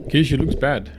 Okay, she looks bad.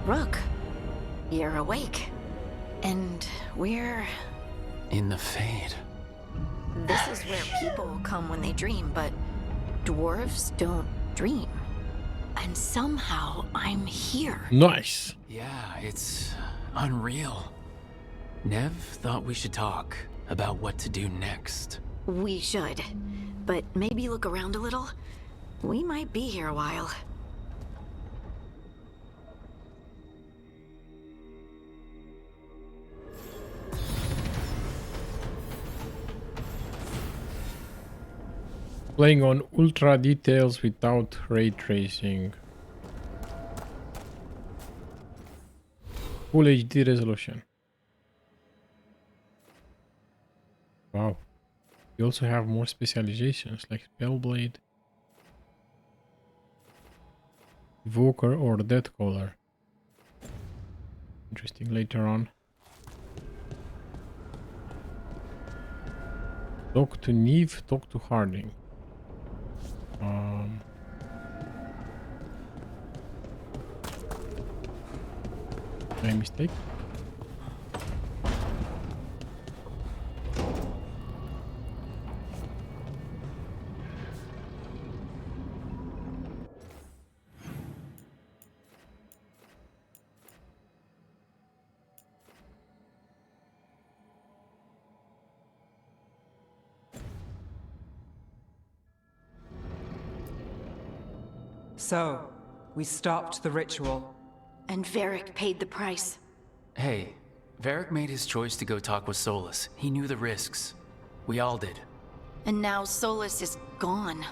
Rook, you're awake. And we're... in the Fade. This is where people come when they dream, but dwarves don't dream. And somehow I'm here. Nice. Yeah, it's unreal. Nev thought we should talk about what to do next. We should. But maybe look around a little. We might be here a while. Playing on ultra details without ray tracing. Full HD resolution. Wow. You also have more specializations like Spellblade, Evoker, or Death Caller. Interesting later on. Talk to Neve, talk to Harding. My mistake. So, we stopped the ritual. And Varric paid the price. Hey, Varric made his choice to go talk with Solus. He knew the risks. We all did. And now Solus is gone.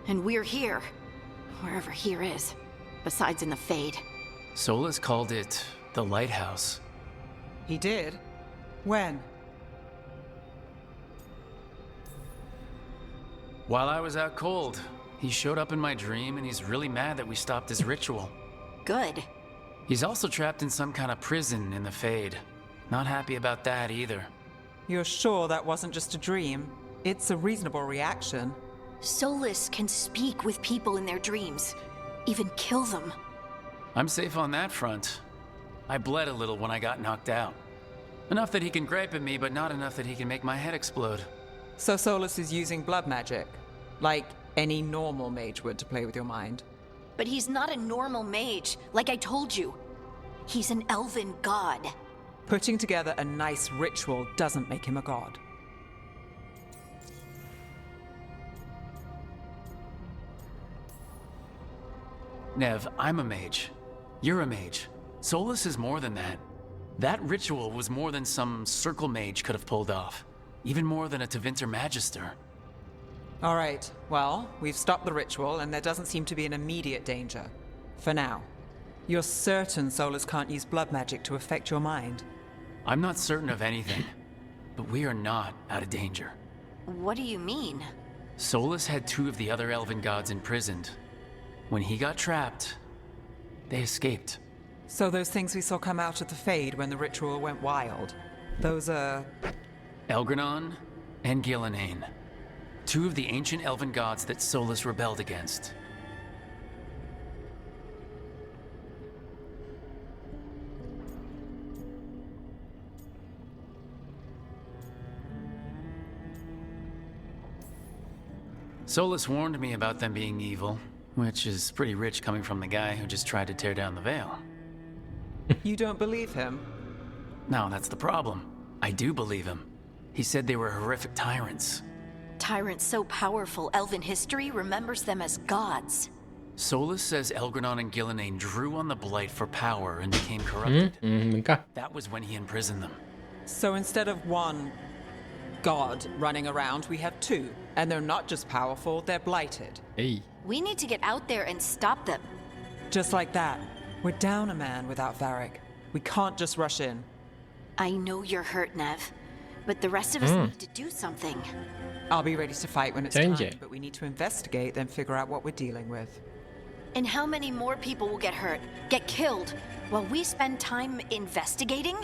And we're here. Wherever here is. Besides in the Fade. Solus called it the Lighthouse. He did? When? While I was out cold, he showed up in my dream and he's really mad that we stopped his ritual. Good. He's also trapped in some kind of prison in the Fade. Not happy about that either. You're sure that wasn't just a dream? It's a reasonable reaction. Solus can speak with people in their dreams. Even kill them. I'm safe on that front. I bled a little when I got knocked out. Enough that he can gripe at me, but not enough that he can make my head explode. So Solus is using blood magic? Like any normal mage would to play with your mind? But he's not a normal mage, like I told you. He's an elven god. Putting together a nice ritual doesn't make him a god. Nev, I'm a mage. You're a mage. Solus is more than that. That ritual was more than some circle mage could have pulled off. Even more than a Tevinter Magister. All right, well, we've stopped the ritual and there doesn't seem to be an immediate danger. For now. You're certain Solus can't use blood magic to affect your mind? I'm not certain of anything, but we are not out of danger. What do you mean? Solus had two of the other elven gods imprisoned. When he got trapped, they escaped. So those things we saw come out of the Fade when the ritual went wild, those are... Elgranon and Gillenane. Two of the ancient elven gods that Solus rebelled against. Solus warned me about them being evil, which is pretty rich coming from the guy who just tried to tear down the veil. You don't believe him? No, that's the problem. I do believe him. He said they were horrific tyrants. Tyrants so powerful, elven history remembers them as gods. Solus says Elgranon and Gillenane drew on the Blight for power and became corrupted. That was when he imprisoned them. So instead of one god running around, we have two. And they're not just powerful, they're blighted. Hey. We need to get out there and stop them. Just like that. We're down a man without Varric. We can't just rush in. I know you're hurt, Nev, but the rest of us need to do something. I'll be ready to fight when it's Change time, it. but we need to investigate, then figure out what we're dealing with. And how many more people will get hurt, get killed, while we spend time investigating?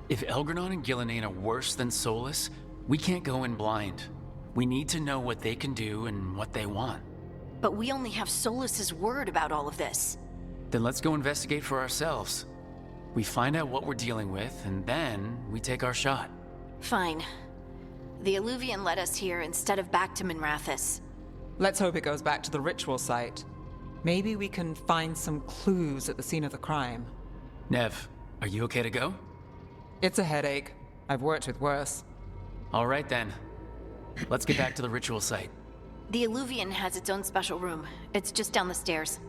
If Elgranon and Gillenane are worse than Solus, we can't go in blind. We need to know what they can do and what they want. But we only have Solus's word about all of this. Then let's go investigate for ourselves. We find out what we're dealing with, and then we take our shot. Fine. The Alluvian led us here instead of back to Minrathous. Let's hope it goes back to the ritual site. Maybe we can find some clues at the scene of the crime. Nev, are you okay to go? It's a headache. I've worked with worse. All right then. Let's get back to the ritual site. The Alluvian has its own special room. It's just down the stairs.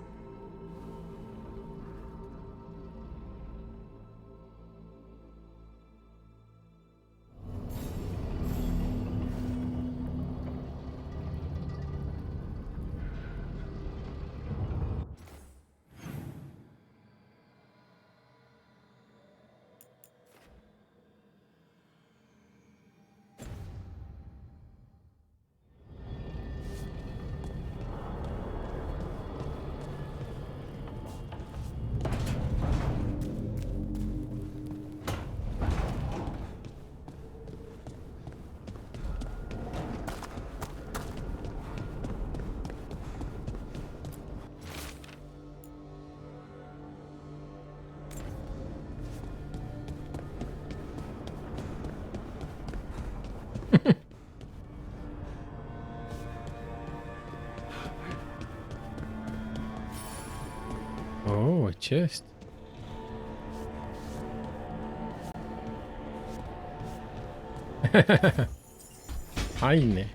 Oh, a chest. Fajnie.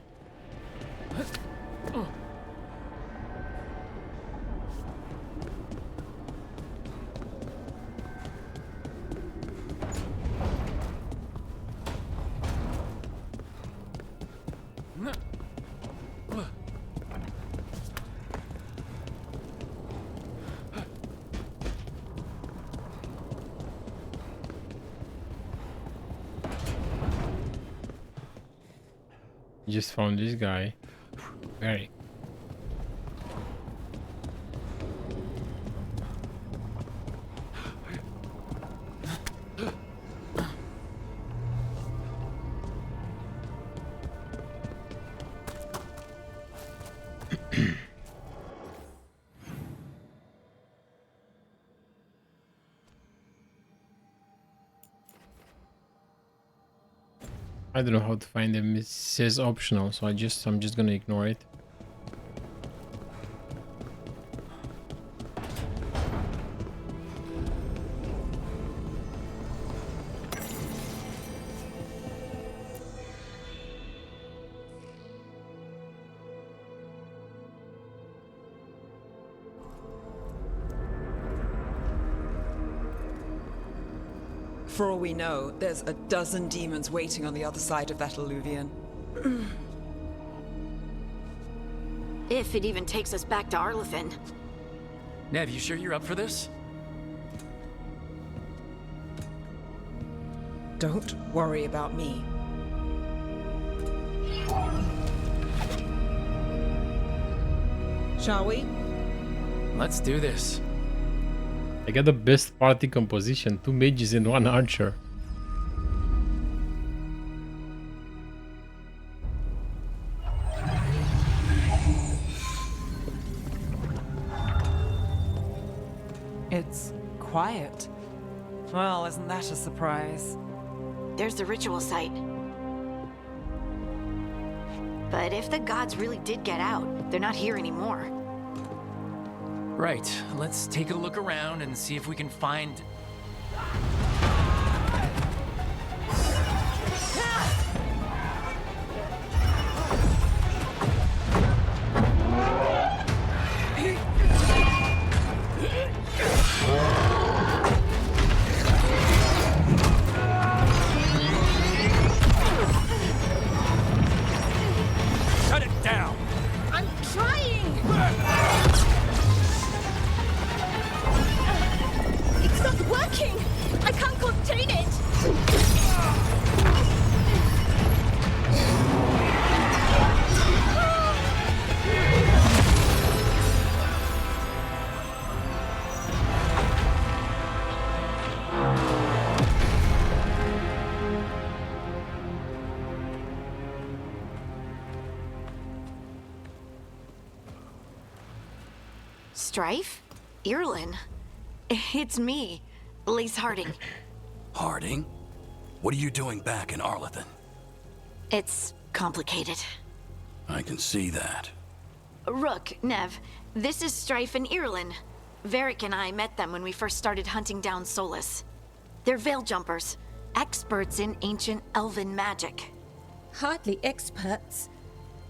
Just found this guy. Very. I don't know how to find them. It says optional, so I'm just gonna ignore it. For all we know, there's a dozen demons waiting on the other side of that alluvian. If it even takes us back to Arlefin. Nev, you sure you're up for this? Don't worry about me. Shall we? Let's do this. I got the best party composition. 2 mages and 1 archer. It's quiet. Well, isn't that a surprise? There's the ritual site. But if the gods really did get out, they're not here anymore. Right, let's take a look around and see if we can find... Shut it down! I'm trying! It's not working! I can't contain it! Strife? Irlin? It's me, Lise Harding. Harding? What are you doing back in Arlington? It's complicated. I can see that. Rook, Nev, this is Strife and Irlin. Varric and I met them when we first started hunting down Solus. They're veil jumpers, experts in ancient elven magic. Hardly experts.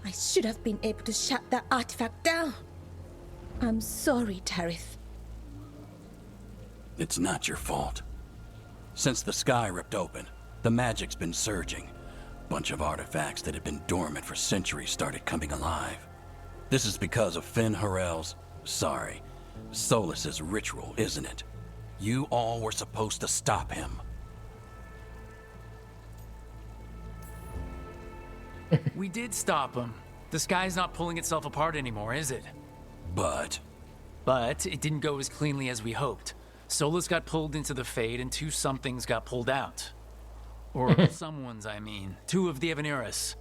I should have been able to shut that artifact down. I'm sorry, Tarith. It's not your fault. Since the sky ripped open, the magic's been surging. Bunch of artifacts that had been dormant for centuries started coming alive. This is because of Finn Harel's... Solus's ritual, isn't it? You all were supposed to stop him. We did stop him. The sky's not pulling itself apart anymore, is it? But But it didn't go as cleanly as we hoped. Solus got pulled into the Fade and 2 somethings got pulled out. Or someone's, I mean. 2 of the Evanuris.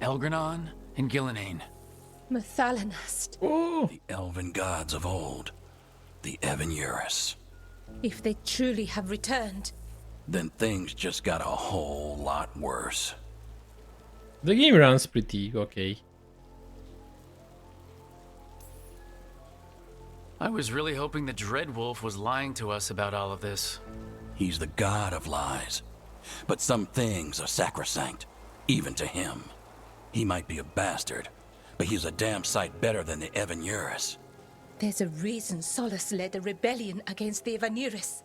Elgranon and Gillenane. Mathalanast. the elven gods of old, the Evanuris, If they truly have returned. then things just got a whole lot worse. The game runs pretty okay. I was really hoping the Dreadwolf was lying to us about all of this. He's the god of lies. But some things are sacrosanct, even to him. He might be a bastard, but he's a damn sight better than the Evanuris. There's a reason Solus led a rebellion against the Evanuris,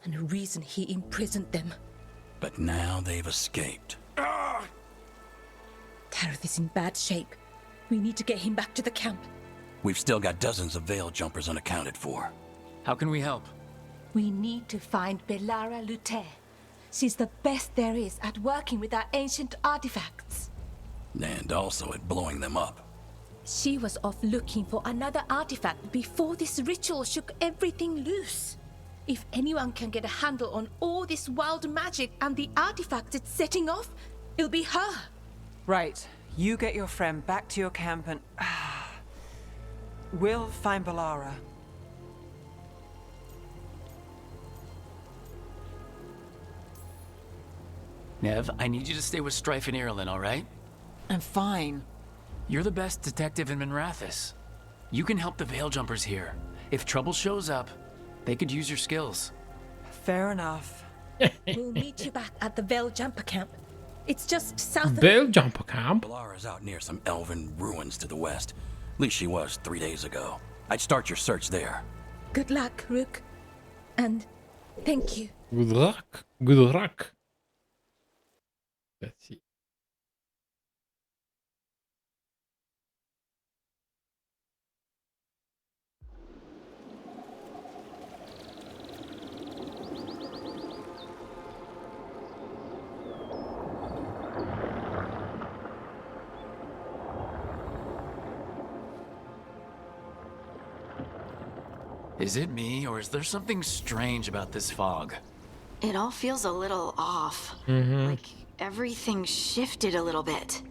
and a reason he imprisoned them. But now they've escaped. Tarith is in bad shape. We need to get him back to the camp. We've still got dozens of veil jumpers unaccounted for. How can we help? We need to find Belara Luther. She's the best there is at working with our ancient artifacts. And also at blowing them up. She was off looking for another artifact before this ritual shook everything loose. If anyone can get a handle on all this wild magic and the artifacts it's setting off, it'll be her. Right. You get your friend back to your camp and... we'll find Belara. Nev, I need you to stay with Strife and Ireland, all right? I'm fine. You're the best detective in Minrathous. You can help the Veil Jumpers here. If trouble shows up, they could use your skills. Fair enough. We'll meet you back at the Veil Jumper camp. It's just south of... Veil Jumper Camp? Belara's out near some elven ruins to the west. At least she was 3 days ago. I'd start your search there. Good luck, Rook. And thank you. Good luck. Good luck. Let's see. Is it me, or is there something strange about this fog? It all feels a little off. Like everything shifted a little bit.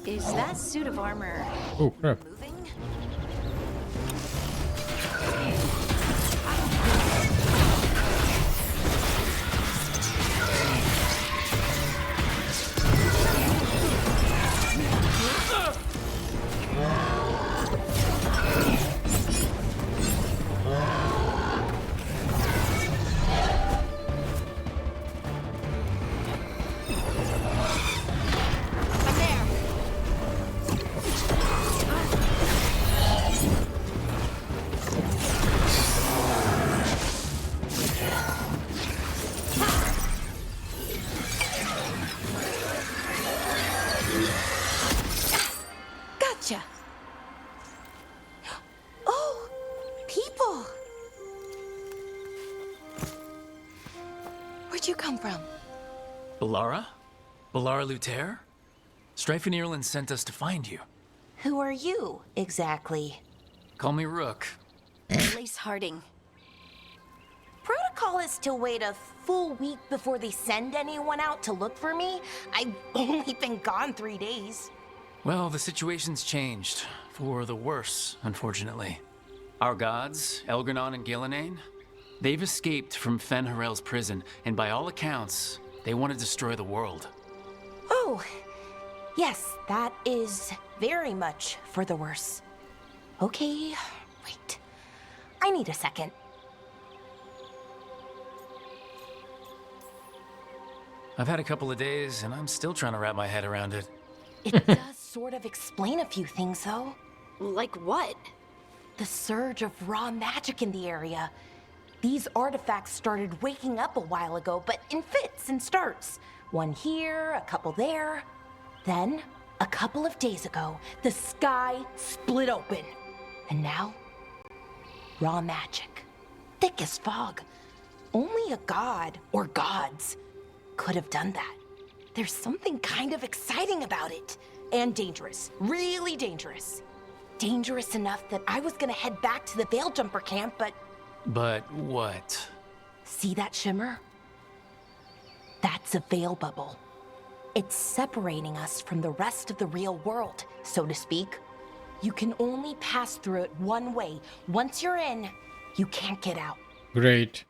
Is that suit of armor Oh, crap. moving? Gotcha. Oh, people. Where'd you come from? Balara? Balara Luther? Strife and Ireland sent us to find you. Who are you, exactly? Call me Rook. Lace Harding. Protocol is to wait a full week before they send anyone out to look for me. I've only been gone 3 days. Well, the situation's changed. For the worse, unfortunately. Our gods, Elgranon and Gillenane, they've escaped from Fen'Harel's prison, and by all accounts, they want to destroy the world. Oh, yes, that is very much for the worse. Okay, wait. I need a second. I've had a couple of days, and I'm still trying to wrap my head around it. It does sort of explain a few things, though. Like what? The surge of raw magic in the area. These artifacts started waking up a while ago, but in fits and starts. One here, a couple there. Then, a couple of days ago, the sky split open. And now, raw magic. Thick as fog. Only a god, or gods, could have done that. There's something kind of exciting about it. And dangerous. Really dangerous. Dangerous enough that I was gonna head back to the Veilguard camp, but... But what? See that shimmer? That's a veil bubble. It's separating us from the rest of the real world, so to speak. You can only pass through it one way. Once you're in, you can't get out. Great.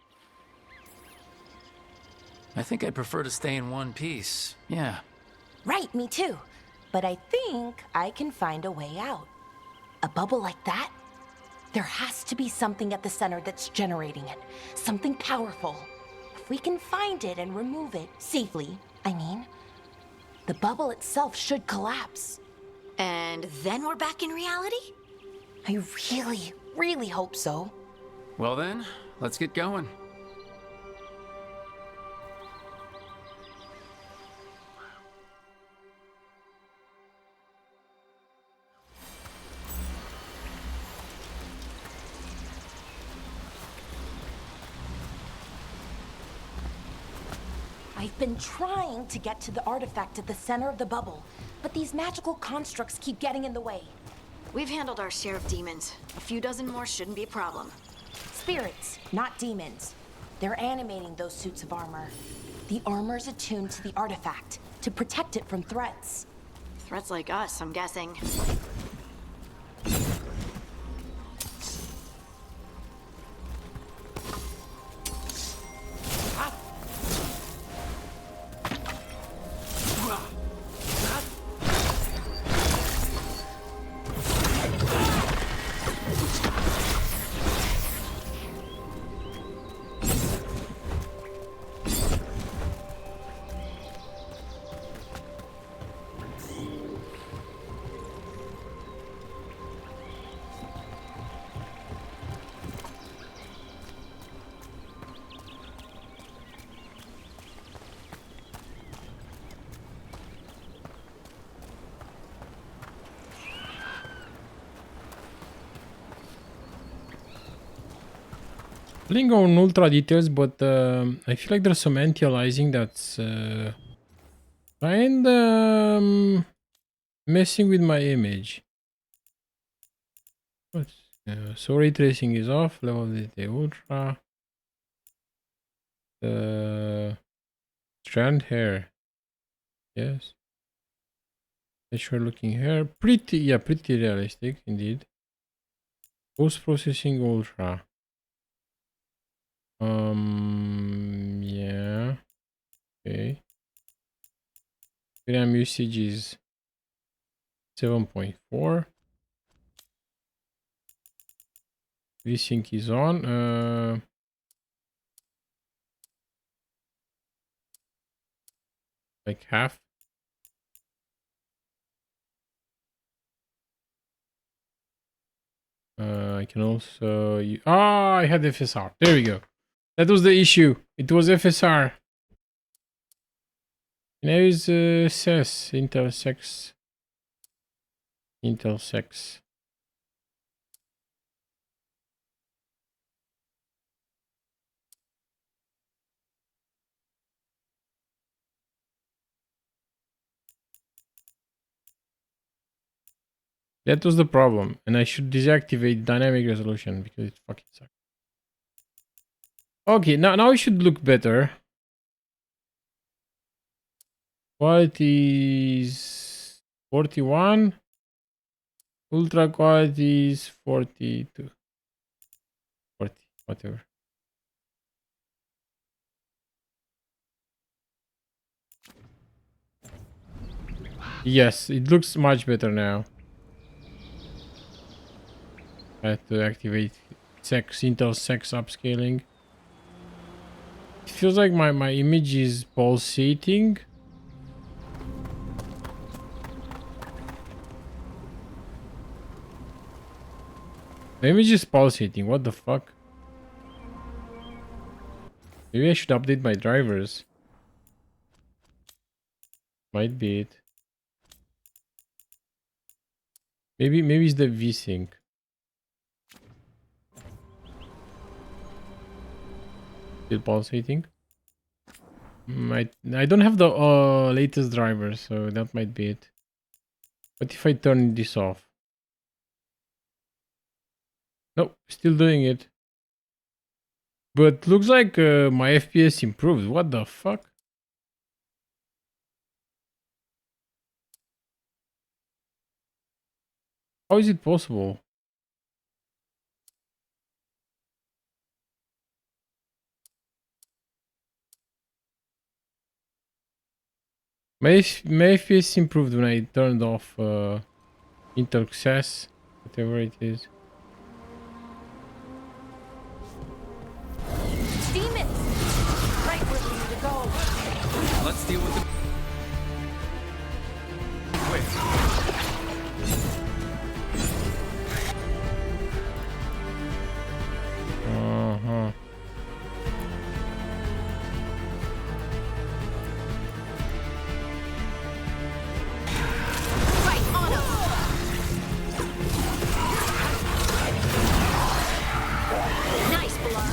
I think I'd prefer to stay in one piece. Yeah. Right, me too. But I think I can find a way out. A bubble like that? There has to be something at the center that's generating it. Something powerful. If we can find it and remove it, safely, I mean, the bubble itself should collapse. And then we're back in reality? I really, really hope so. Well then, let's get going. I've been trying to get to the artifact at the center of the bubble, but these magical constructs keep getting in the way. We've handled our share of demons. A few dozen more shouldn't be a problem. Spirits, not demons. They're animating those suits of armor. The armor's attuned to the artifact to protect it from threats. Threats like us, I'm guessing. I didn't go on ultra details, but I feel like there's some anti-aliasing that's kind of messing with my image. So ray tracing is off, level of detail ultra. Strand hair. Yes. Natural looking hair. Pretty realistic indeed. Post processing ultra. Yeah. Okay. RAM usage is 7.4. VSync is on. Like half. I can also. I had FSR. There we go. That was the issue. It was FSR. Now is SES Intel 6. Intel 6. That was the problem, and I should deactivate dynamic resolution because it fucking sucks. Okay, now it should look better. Quality is 41. Ultra quality is 42. 40, whatever. Yes, it looks much better now. I have to activate Intel 6 upscaling. It feels like my image is pulsating. The image is pulsating. What the fuck? Maybe I should update my drivers. Might be it. Maybe it's the VSync. Still pulsating. I don't have the latest driver, so that might be it. What if I turn this off? Nope, still doing it. But looks like my FPS improved. What the fuck? How is it possible? My FPS improved when I turned off Intel Access, whatever it is. Demons! Right where we need to go. Let's deal with it. Uh-huh. Right on 'em. Nice, Blar.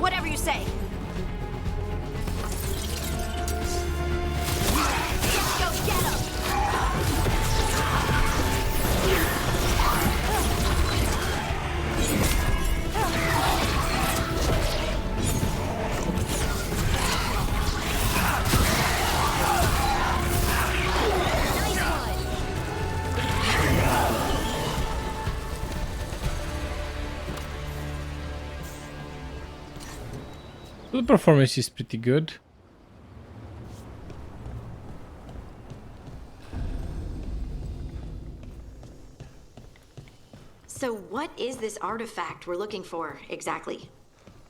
Whatever you say. Let's go get 'em. Nice one. The performance is pretty good. So what is this artifact we're looking for exactly?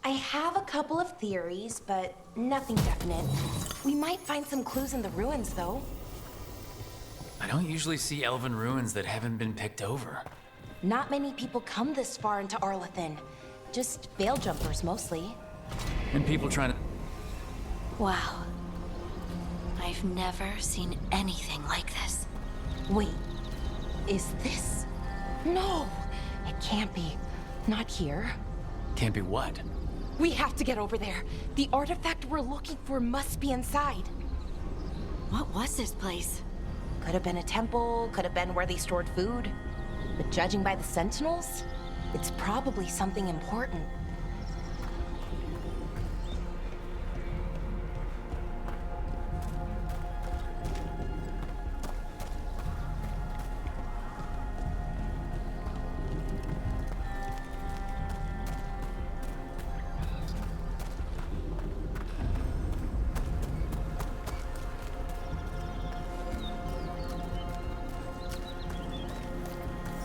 I have a couple of theories, but nothing definite. We might find some clues in the ruins, though. I don't usually see elven ruins that haven't been picked over. Not many people come this far into Arlathan. Just veil jumpers, mostly. And people trying to... Wow. I've never seen anything like this. Wait, is this? No, it can't be. Not here. Can't be what? We have to get over there. The artifact we're looking for must be inside. What was this place? Could have been a temple, could have been where they stored food. But judging by the sentinels, it's probably something important.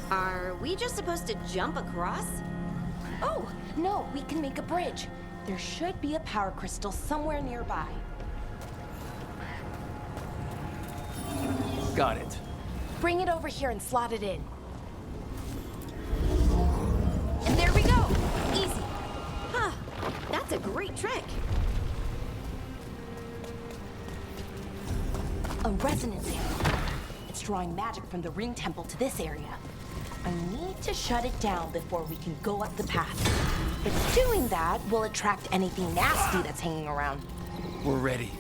Are we just supposed to jump across? Oh, no, we can make a bridge. There should be a power crystal somewhere nearby. Got it. Bring it over here and slot it in. And there we go! Easy. Huh, that's a great trick. A resonance area. It's drawing magic from the ring temple to this area. I need to shut it down before we can go up the path. If doing that will attract anything nasty that's hanging around. We're ready.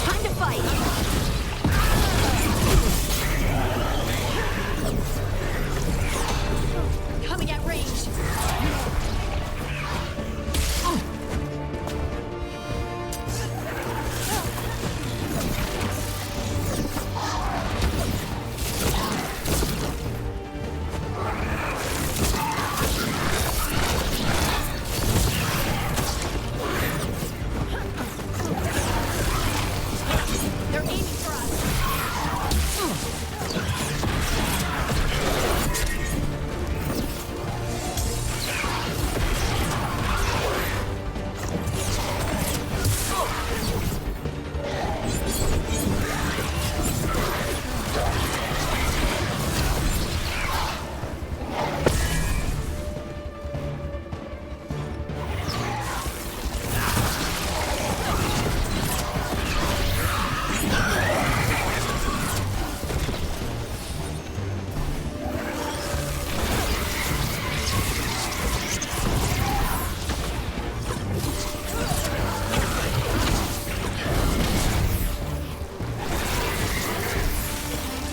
Time to fight! Coming at range. They're aiming for us.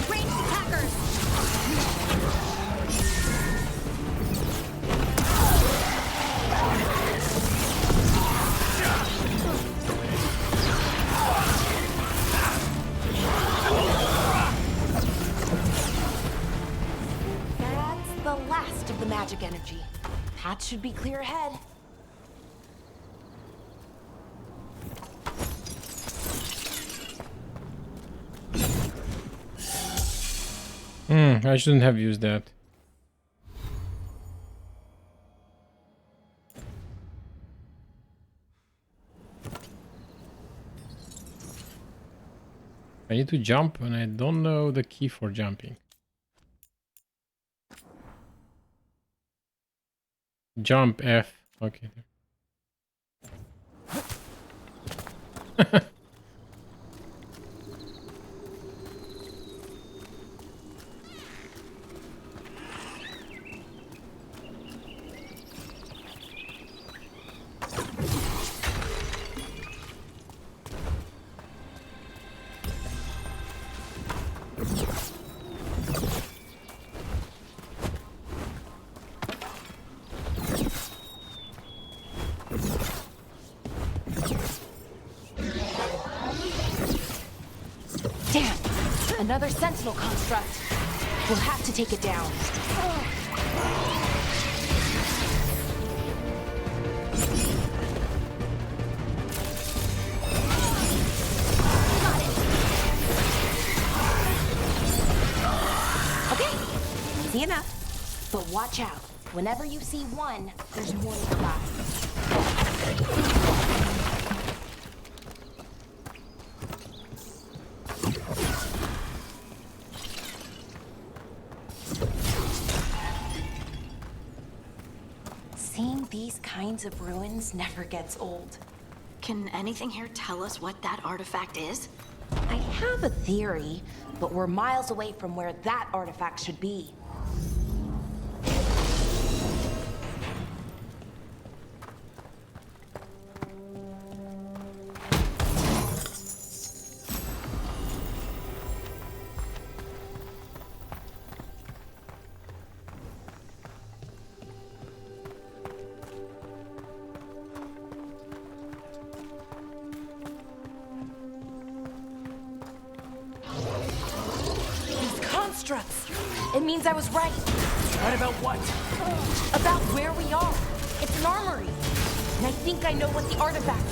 Ranged attackers. That's the last of the magic energy. Path should be clear ahead. I shouldn't have used that. I need to jump and I don't know the key for jumping. Jump F. Okay. Damn! Another sentinel construct. We'll have to take it down. Okay, easy enough. But watch out. Whenever you see one, there's more nearby. Seeing these kinds of ruins never gets old. Can anything here tell us what that artifact is? I have a theory, but we're miles away from where that artifact should be. It means I was right. Right about what? About where we are. It's an armory. And I think I know what the artifact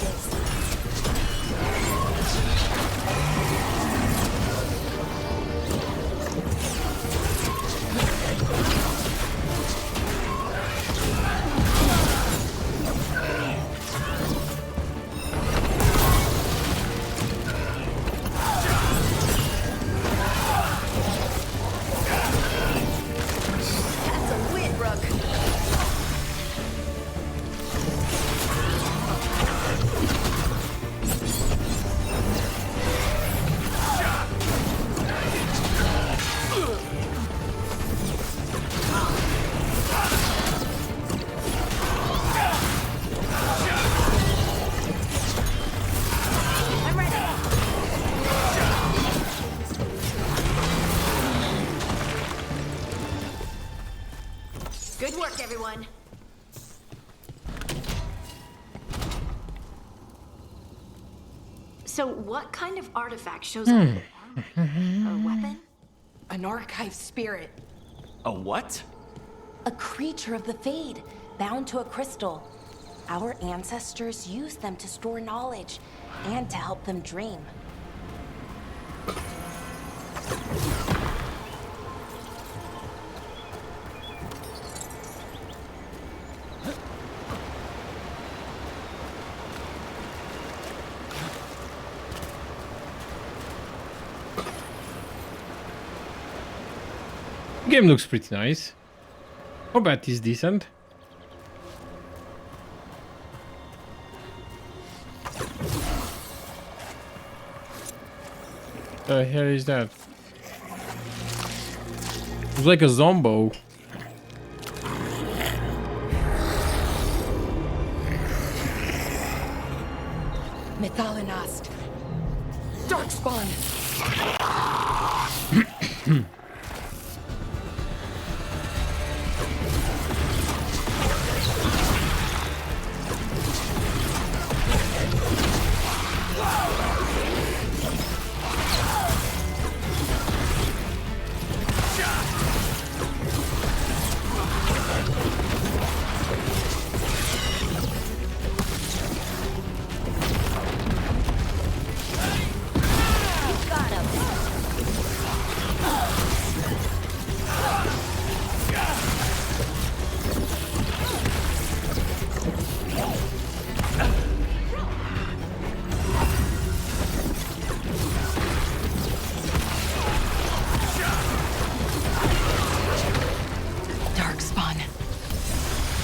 Good work, everyone. So what kind of artifact shows up in armory? A weapon? An archive spirit. A what? A creature of the Fade, bound to a crystal. Our ancestors used them to store knowledge and to help them dream. Game looks pretty nice. Combat is decent. The hell is that? It's like a zombo. Methalinast. Darkspawn.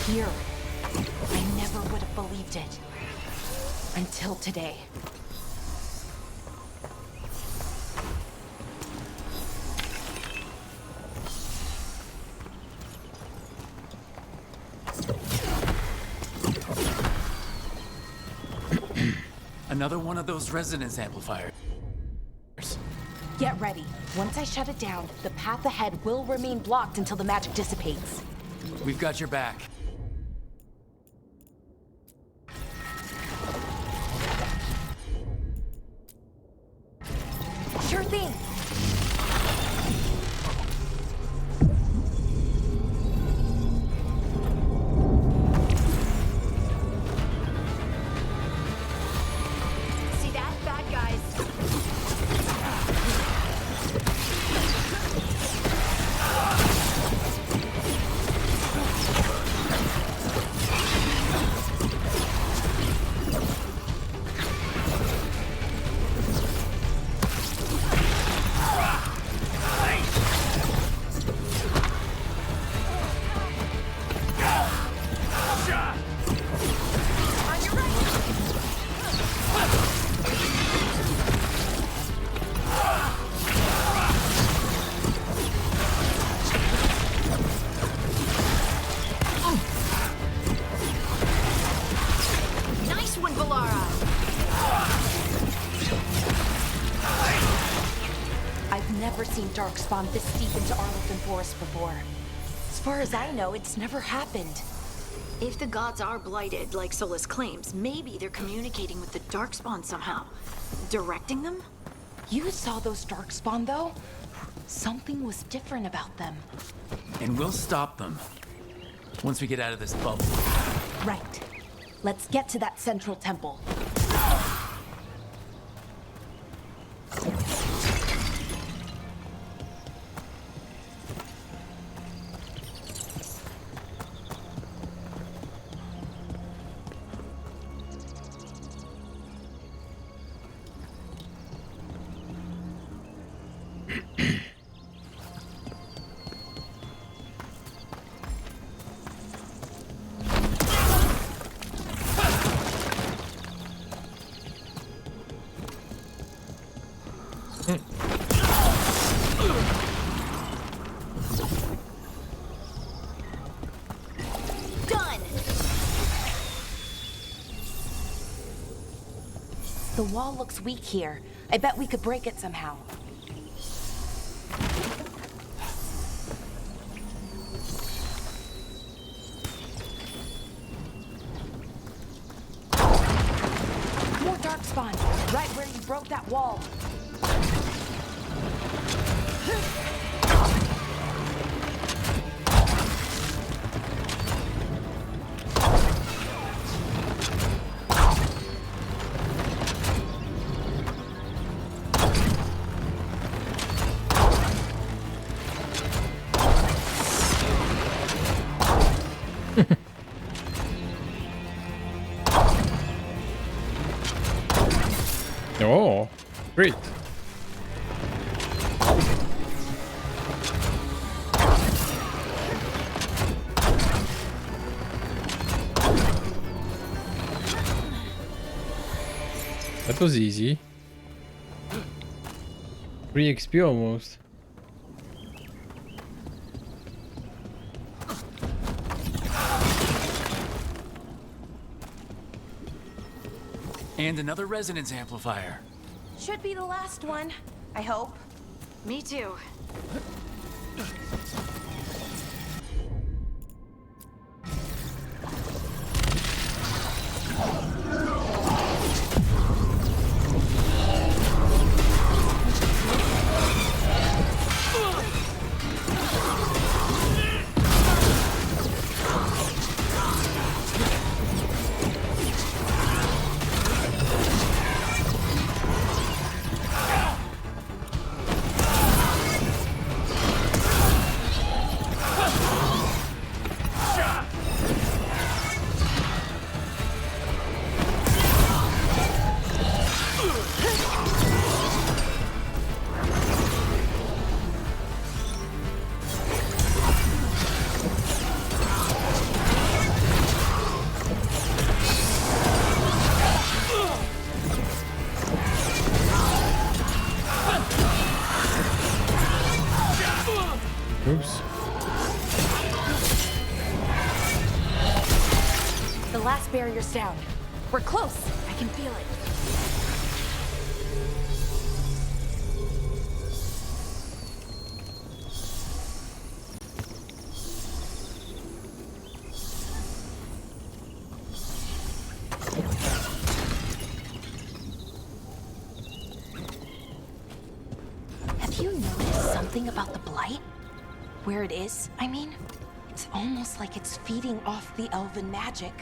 Here. I never would have believed it. Until today. Another one of those resonance amplifiers. Get ready. Once I shut it down, the path ahead will remain blocked until the magic dissipates. We've got your back. Sure thing. See that? Bad guys. never seen darkspawn this deep into Arlequin Forest before. As far as I know, it's never happened. If the gods are blighted, like Solus claims, maybe they're communicating with the darkspawn somehow. Directing them? You saw those darkspawn, though? Something was different about them. And we'll stop them once we get out of this bubble. Right. Let's get to that central temple. The wall looks weak here. I bet we could break it somehow. More darkspawn, right where you broke that wall. Oh, great. That was easy. 3 XP almost. And another resonance amplifier. Should be the last one, I hope. Me too. Oops. The last barrier's down. We're close. I can feel it. Have you noticed something about the blight? Where it is, I mean? It's almost like it's feeding off the elven magic.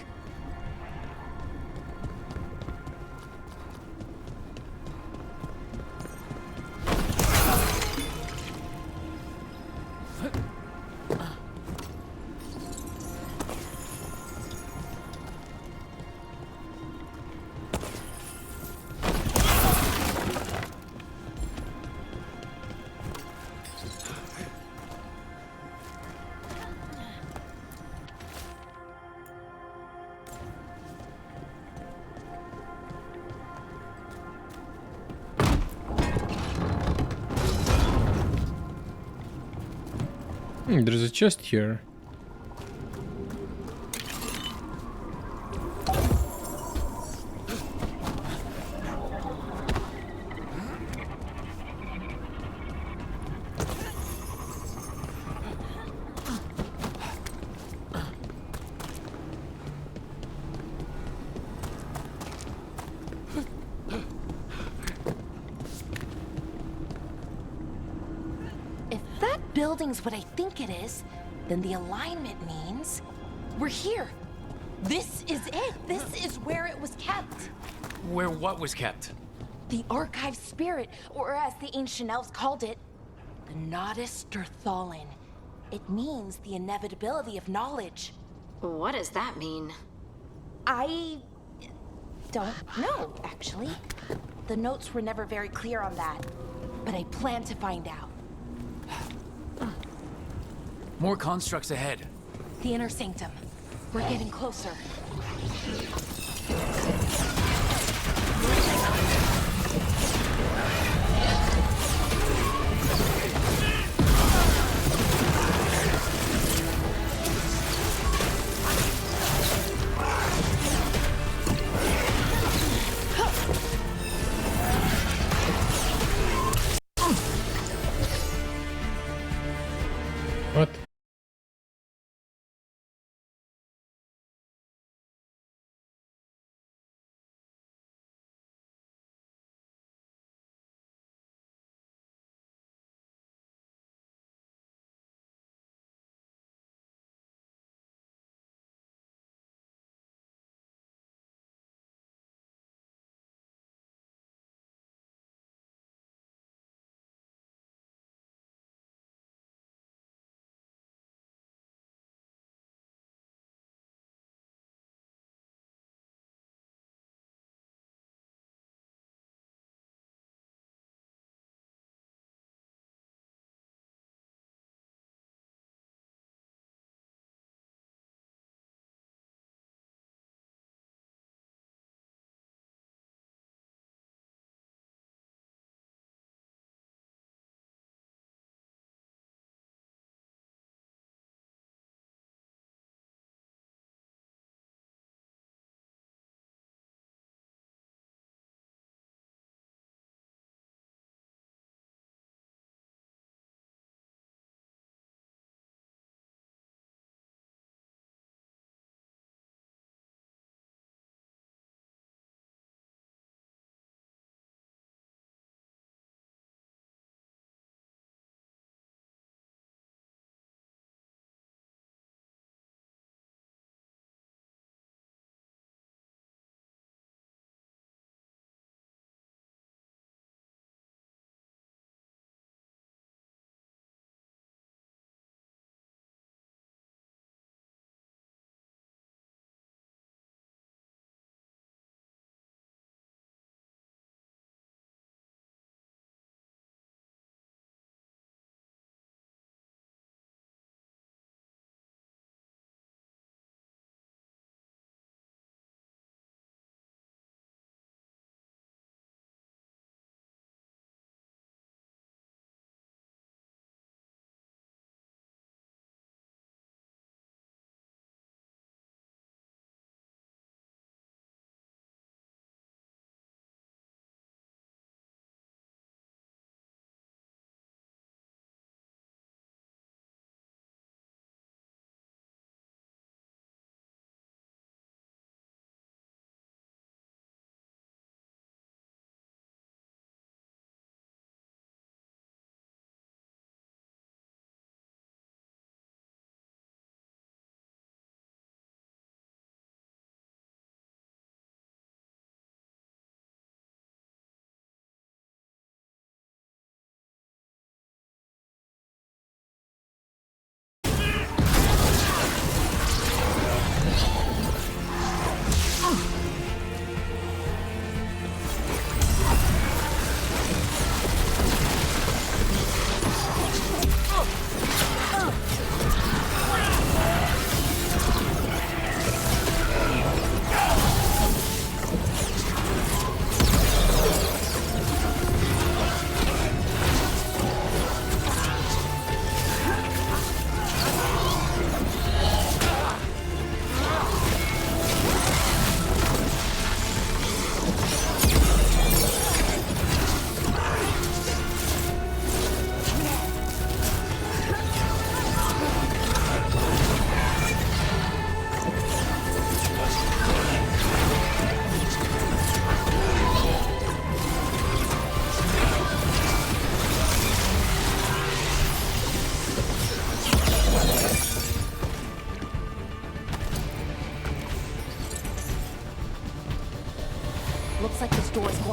There's a chest here. building's what I think it is, then the alignment means we're here. This is it. This is where it was kept. Where what was kept? The archive spirit, or as the ancient elves called it, the Nodus Derthalin. It means the inevitability of knowledge. What does that mean? I don't know, actually. The notes were never very clear on that, but I plan to find out. More constructs ahead. The inner sanctum. We're getting closer. What?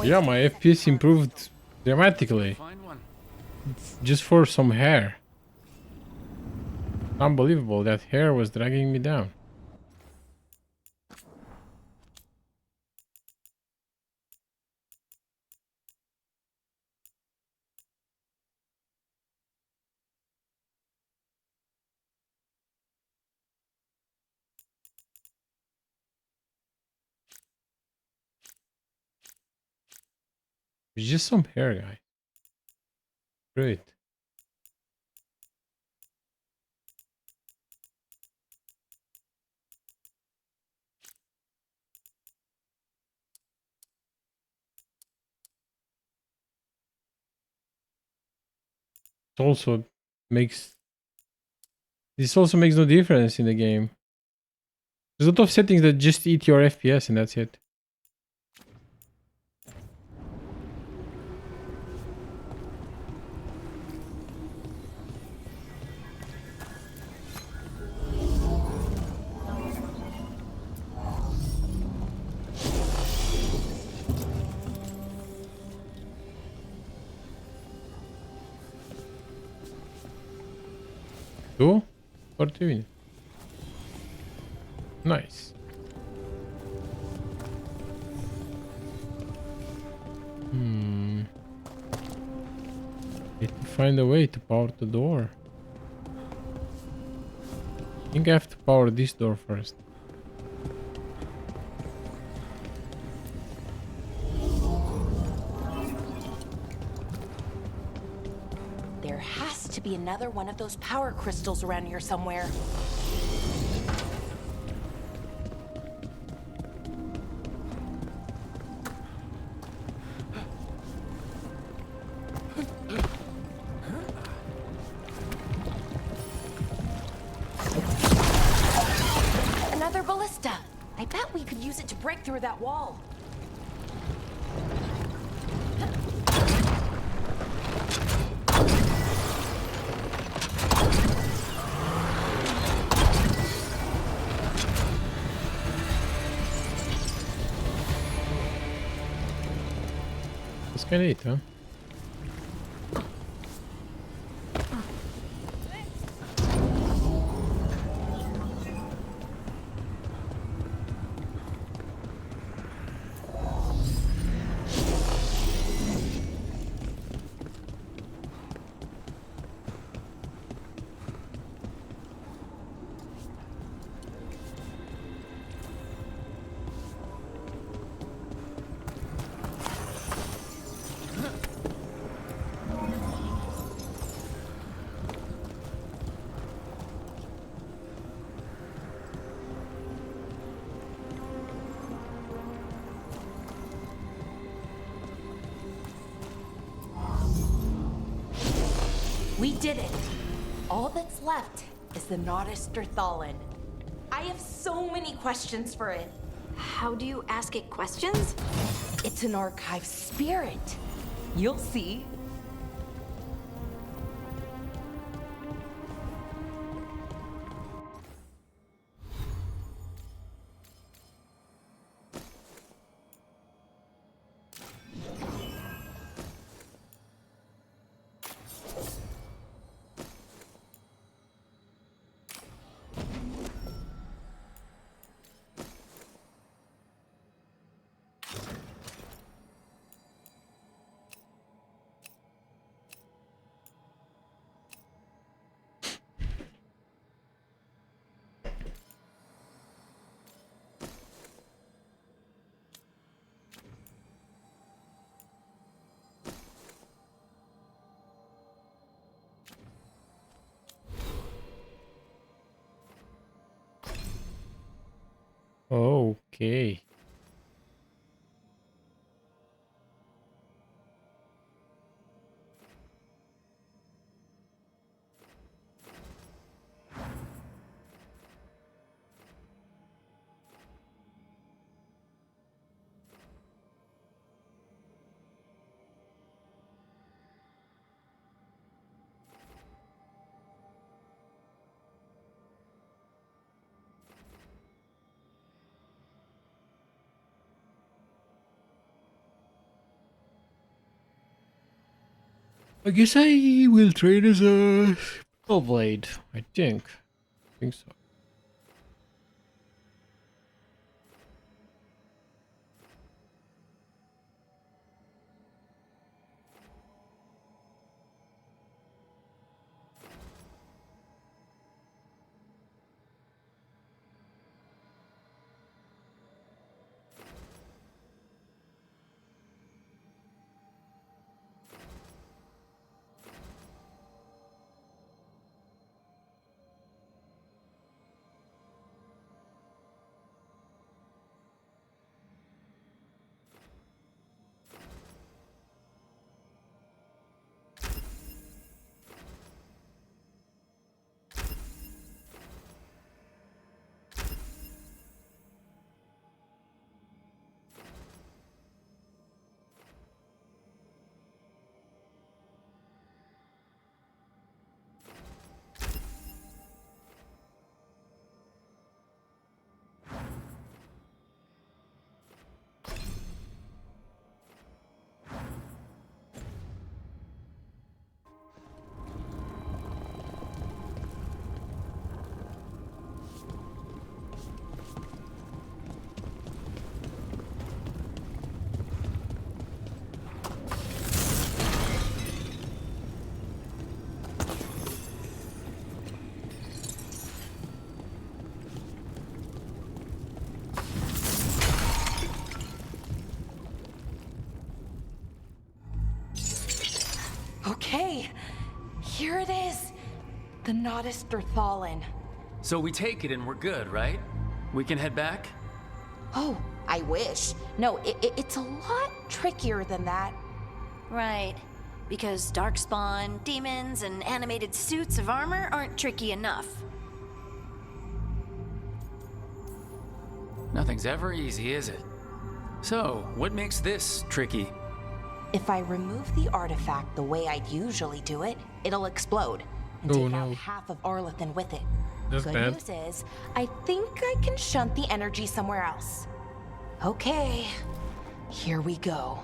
Yeah, my FPS improved dramatically. Find one. Just for some hair. Unbelievable, that hair was dragging me down. It's just some hair, guy. Great. It also makes this also makes no difference in the game. There's a lot of settings that just eat your FPS and that's it. Cool. What are you doing? Nice. Need to find a way to power the door. I think I have to power this door first. There has to be another one of those power crystals around here somewhere. Another ballista. I bet we could use it to break through that wall. That's kinda it, huh? We did it. All that's left is the Nodus Thalin. I have so many questions for it. How do you ask it questions? It's an archive spirit. You'll see. Okay. I guess I will train as a blade. I think so. Okay, here it is. The Nodus Derthalin. So we take it and we're good, right? We can head back? Oh, I wish. No, it's a lot trickier than that. Right. Because darkspawn, demons, and animated suits of armor aren't tricky enough. Nothing's ever easy, is it? So, what makes this tricky? If I remove the artifact the way I'd usually do it, it'll explode and take out half of Arlethan with it. That's Good bad. news is, I think I can shunt the energy somewhere else. Okay, here we go.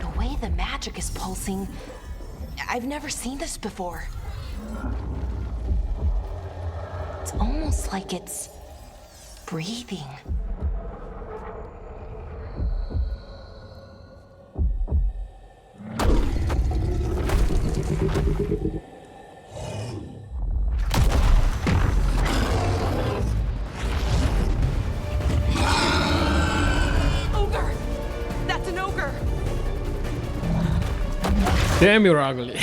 The way the magic is pulsing, I've never seen this before. It's almost like it's breathing. Ogre! That's an ogre! Damn, you're ugly.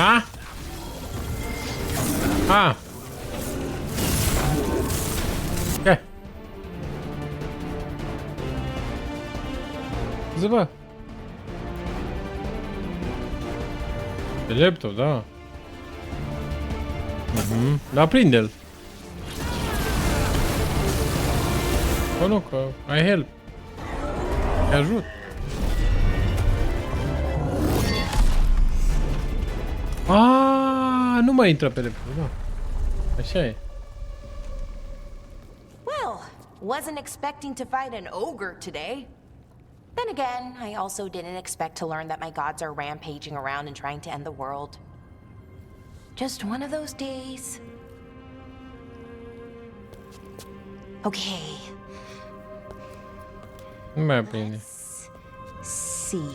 Ah! Ah! Okay. Zăbă! E laptop, da. Da, prinde-l. Bă, nu, că ai help. Te ajut. Ah, nu mai intră pe laptop, da. Așa e. Well, wasn't expecting to fight an ogre today. Then again, I also didn't expect to learn that my gods are rampaging around and trying to end the world. Just one of those days. Okay, Não vai aprender. see.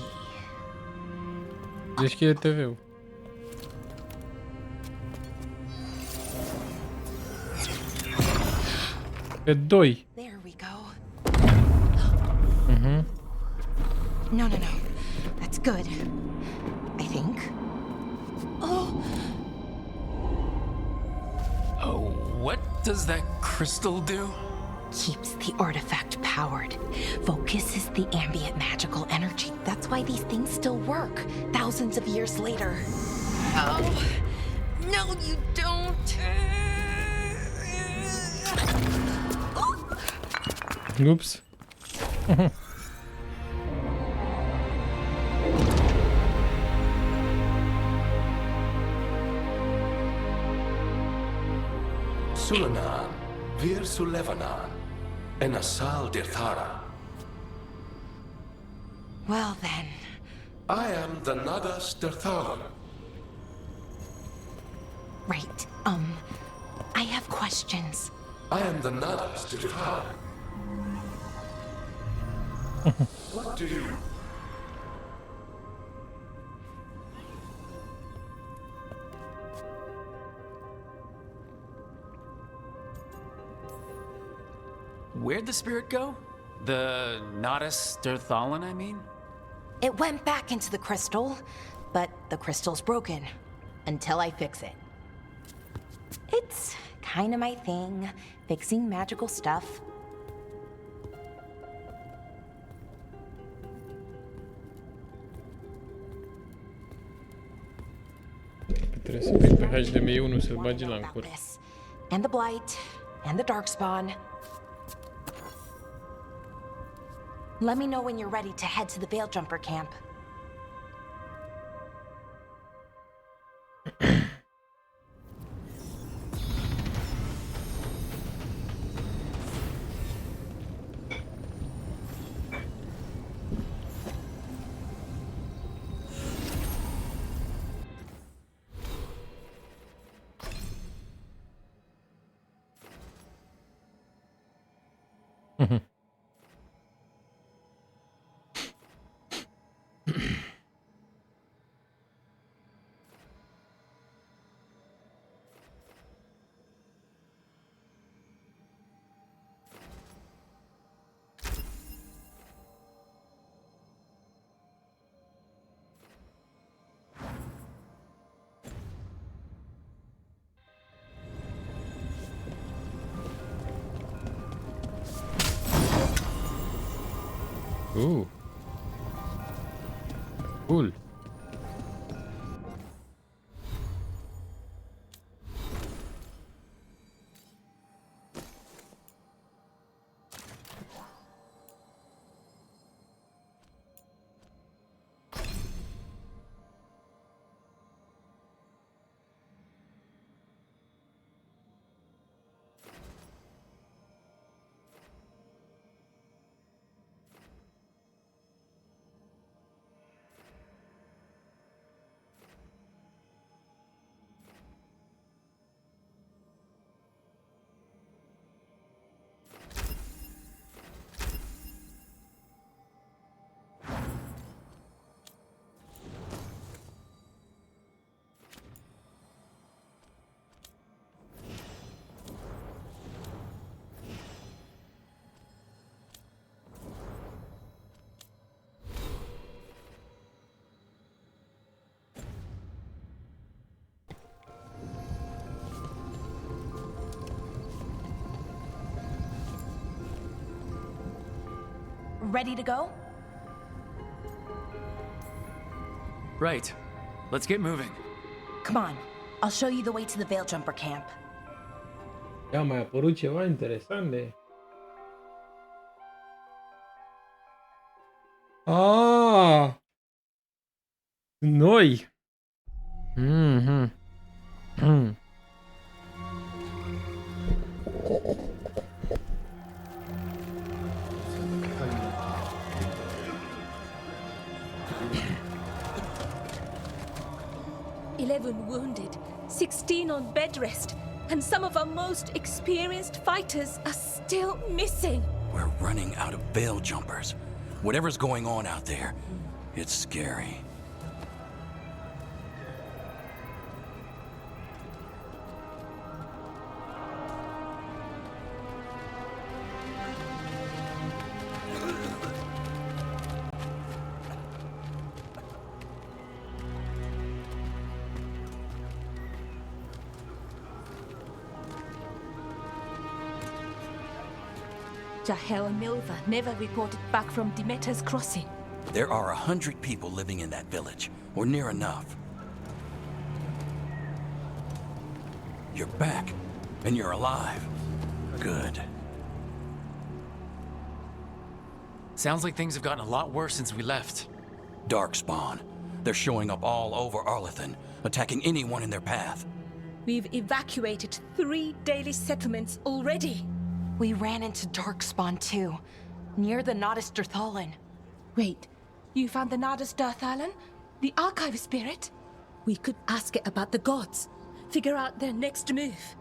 Diz que até viu. É doi. There we go. Uhum. No. That's good. I think. Oh, Oh, what does that crystal do? keeps the artifact powered. Focuses the ambient magical energy. That's why these things still work, thousands of years later. Oh, no, you don't. Oops. Sulanan, Vir Sulevanan, and Asal Dirthara. Well then, I am the Nadas Dirthalan. right. I have questions. I am the Nadas Dirthalan. What do you... Where'd the spirit go? The Nadas Dirthalan, I mean? It went back into the crystal, but the crystal's broken. Until I fix it. It's kinda my thing, fixing magical stuff. Trebuie să pic pe HDMI 1 să-l bagi la About încur. this. And the blight, and the darkspawn. Let me know when you're ready to head to the Veil Jumper camp. Ooh. Cool. Ready to go? Right. Let's get moving. Come on. I'll show you the way to the Veil Jumper camp. Ia mai apărut ceva interesant de... Ah! Noi! Mhm. 11 wounded, 16 on bed rest, and some of our most experienced fighters are still missing. We're running out of veil jumpers. Whatever's going on out there, it's scary. Jahel and Milva never reported back from Demeter's crossing. There are 100 people living in that village, or near enough. You're back, and you're alive. Good. Sounds like things have gotten a lot worse since we left. Darkspawn. They're showing up all over Arlathan, attacking anyone in their path. We've evacuated 3 daily settlements already. We ran into Darkspawn too, near the Nodus Dirthalan. Wait, you found the Nodus Dirthalan? The archive spirit? We could ask it about the gods. Figure out their next move.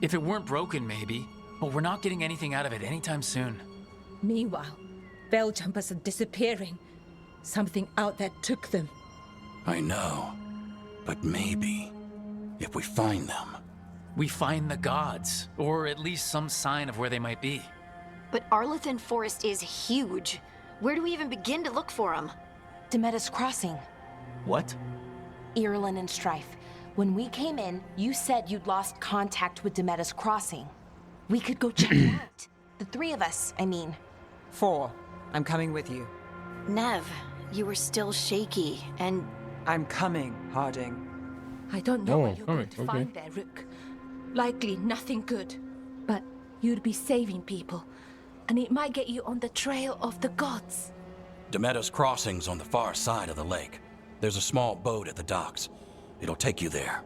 If it weren't broken, maybe. But we're not getting anything out of it anytime soon. Meanwhile, veil jumpers are disappearing. Something out there took them. I know. But maybe, if we find them... We find the gods, or at least some sign of where they might be. But Arlathan Forest is huge. Where do we even begin to look for them? Demeter's crossing. What? Irulan and Strife. When we came in, you said you'd lost contact with Demeter's crossing. We could go check it out. The 3 of us, I mean. 4. I'm coming with you. Nev, you were still shaky, and I'm coming, Harding. I don't know Oh, what you're going to okay. find there, Rook. Likely nothing good. But you'd be saving people. And it might get you on the trail of the gods. Demeter's crossing's on the far side of the lake. There's a small boat at the docks. It'll take you there.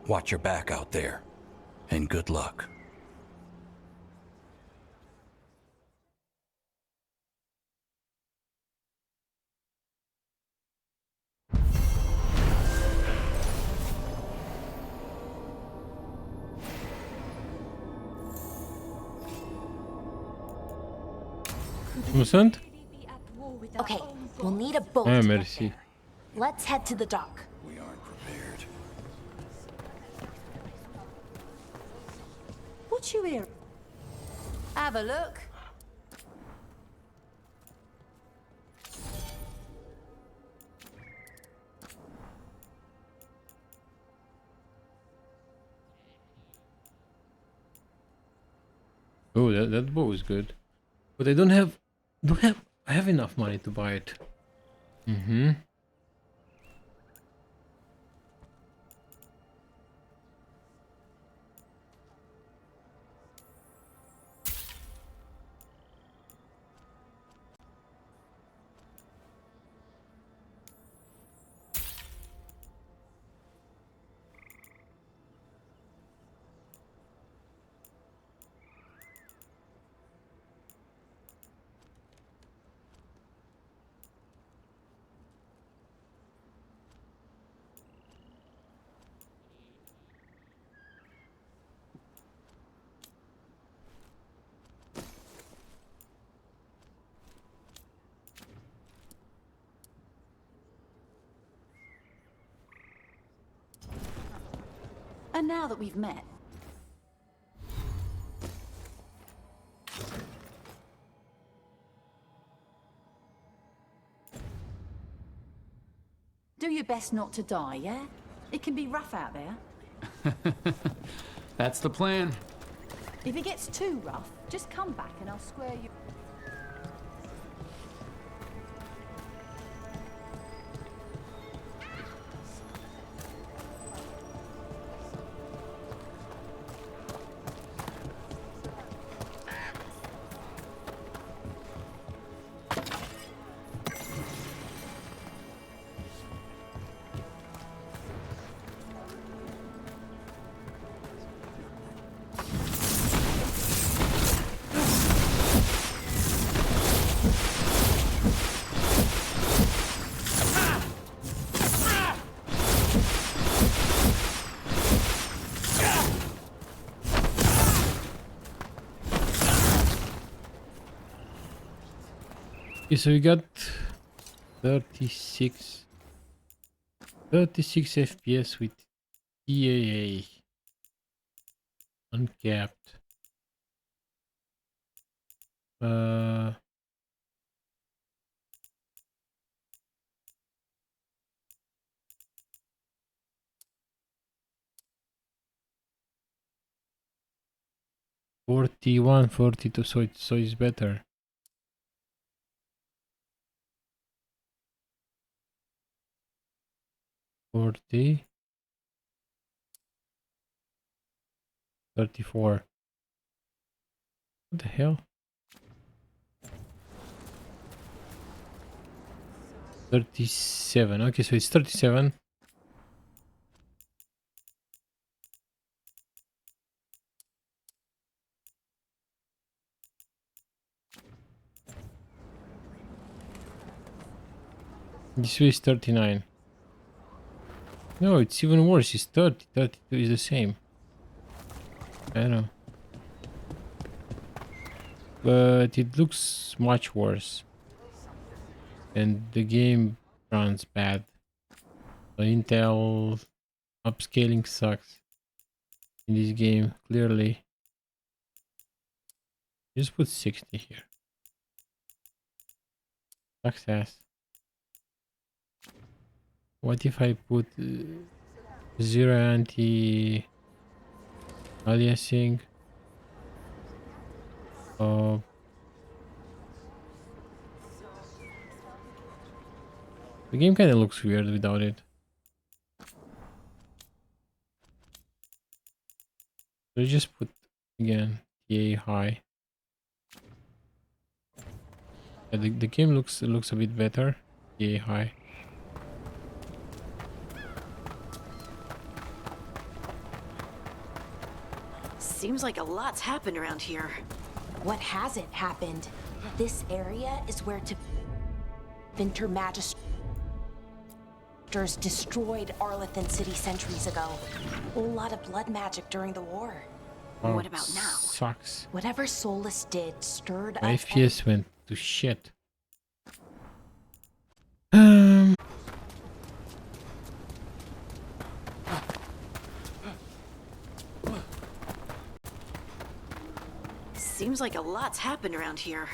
Watch your back out there. And good luck. Innocent? Okay, we'll need a boat. Ah, to get merci. there. Let's head to the dock. We aren't prepared. What you hear? Have a look. Oh, that bow is good. But I I have enough money to buy it. And now that we've met, do your best not to die, yeah? It can be rough out there. That's the plan. If it gets too rough, just come back and I'll square you. Okay, so we got 36 FPS with EAA uncapped. 41, 42, so it's better. Forty, 34. What the hell? 37. Okay, so it's 37. This way is 39. No, it's even worse. It's 30. 32 is the same. I don't know. But it looks much worse. And the game runs bad. So Intel upscaling sucks in this game, clearly. Just put 60 here. Success. What if I put zero anti-aliasing? The game kind of looks weird without it. So just put again TA high. Yeah, the game looks a bit better. TA high. Seems like a lot's happened around here. What hasn't happened? This area is where Winter Magisters destroyed Arlethan City centuries ago. A whole lot of blood magic during the war. Oh, What about now? Sucks. Whatever Solus did stirred My up. FPS went to shit. Seems like a lot's happened around here.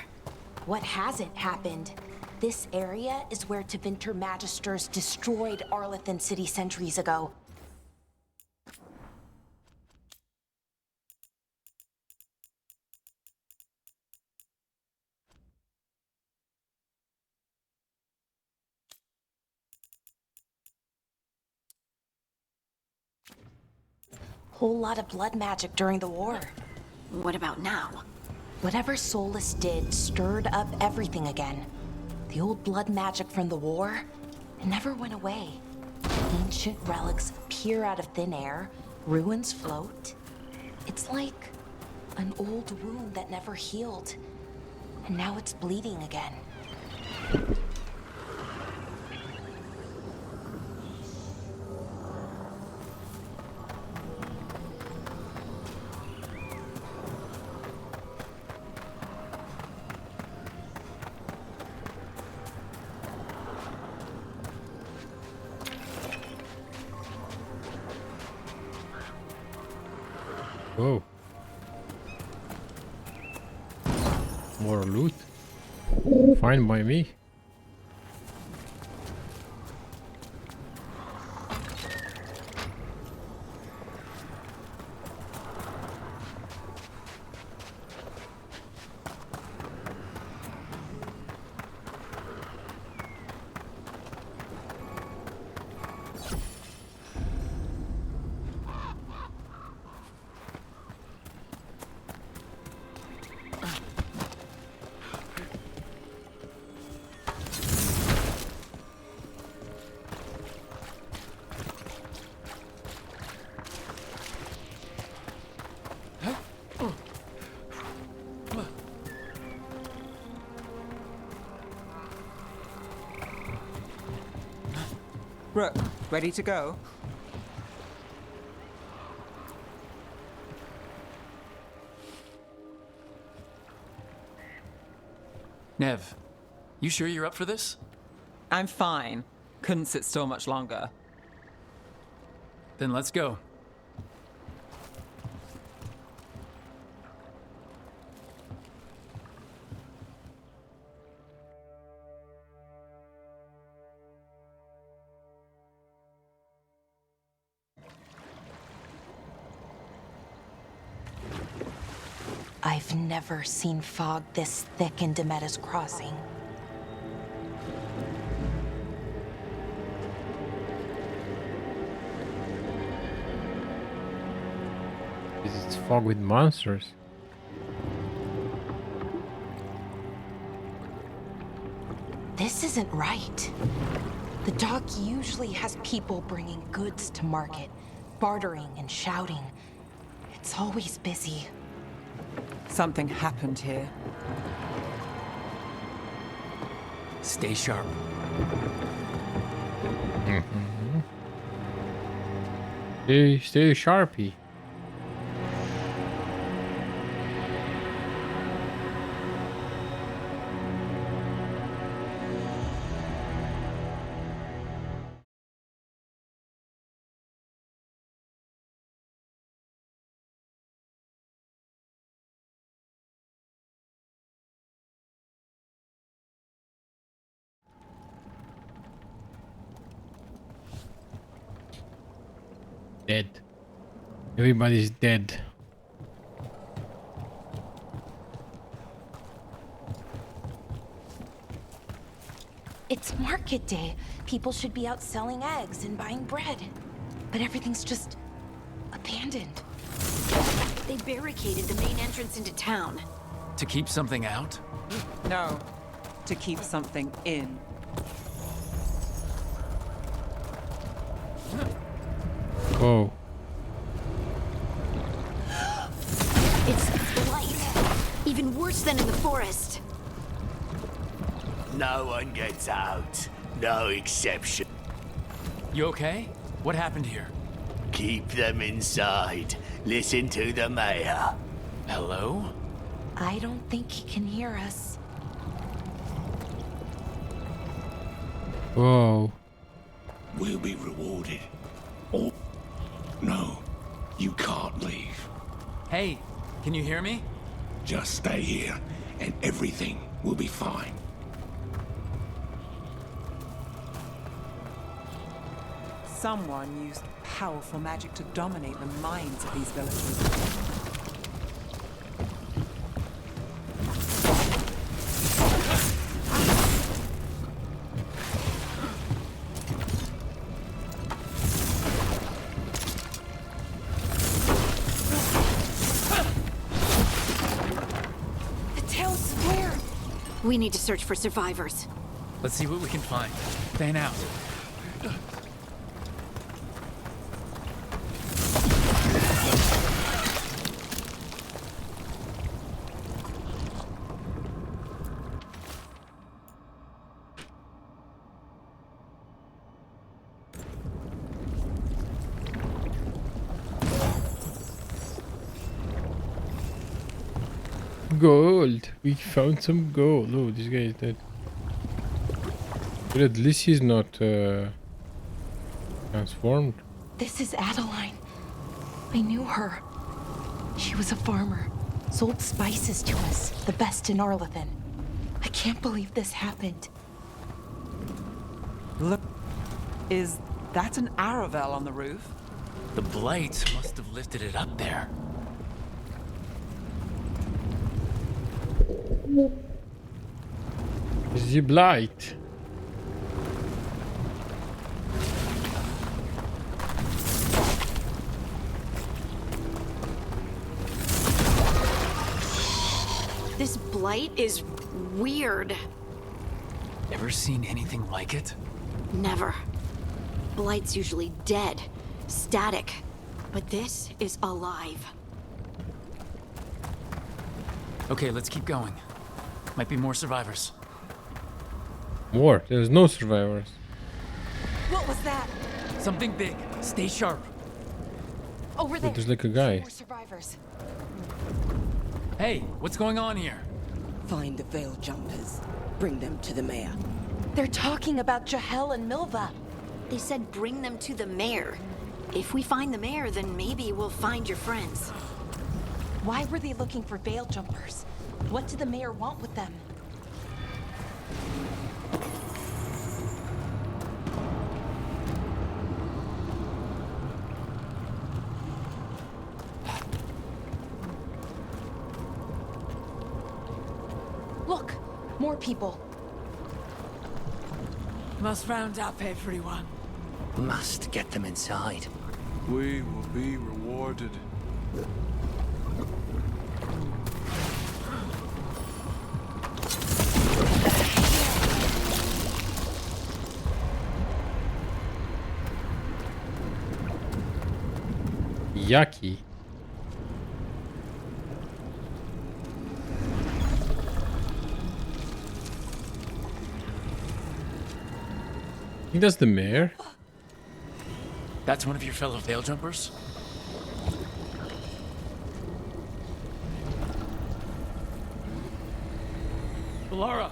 What hasn't happened? This area is where Winter Magisters destroyed Arlethan City centuries ago. Whole lot of blood magic during the war. What about now? Whatever Solus did stirred up everything again. The old blood magic from the war, it never went away. Ancient relics appear out of thin air, ruins float. It's like an old wound that never healed, and now it's bleeding again. Whoa. More loot. Fine by me. Rook, ready to go? Nev, You sure you're up for this? I'm fine. Couldn't sit still much longer. Then let's go. I've never seen fog this thick in Demetta's Crossing. It's fog with monsters. This isn't right. The dock usually has people bringing goods to market, bartering and shouting. It's always busy. Something happened here. Stay sharp. Stay sharpy. Dead. Everybody's dead. It's market day. People should be out selling eggs and buying bread. But everything's just abandoned. They barricaded the main entrance into town. To keep something out? No, to keep something in. Oh. It's blight. Even worse than in the forest. No one gets out. No exception. You okay? What happened here? Keep them inside. Listen to the mayor. Hello? I don't think he can hear us. Whoa. We'll be rewarded. Oh, no, you can't leave. Hey, can you hear me? Just stay here, and everything will be fine. Someone used powerful magic to dominate the minds of these villagers. The town's square. We need to search for survivors. Let's see what we can find. Fan out. Gold. We found some gold. Oh, this guy is dead. But at least he's not transformed. This is Adeline. I knew her. She was a farmer. Sold spices to us, the best in Arlethan. I can't believe this happened. Look, is that an Aravel on the roof? The blight must have lifted it up there. The blight. This blight is weird. Ever seen anything like it? Never. Blight's usually dead, static. But this is alive. Okay, let's keep going. Might be more survivors. More. There's no survivors. What was that? Something big. Stay sharp. Over there. There's like a guy. More survivors. Hey, what's going on here? Find the veil jumpers. Bring them to the mayor. They're talking about Jahel and Milva. They said bring them to the mayor. If we find the mayor, then maybe we'll find your friends. Why were they looking for veil jumpers? What did the mayor want with them? Look, more people. Must round up everyone. Must get them inside. We will be rewarded. Yucky. I think that's the mayor. That's one of your fellow veil jumpers? Laura!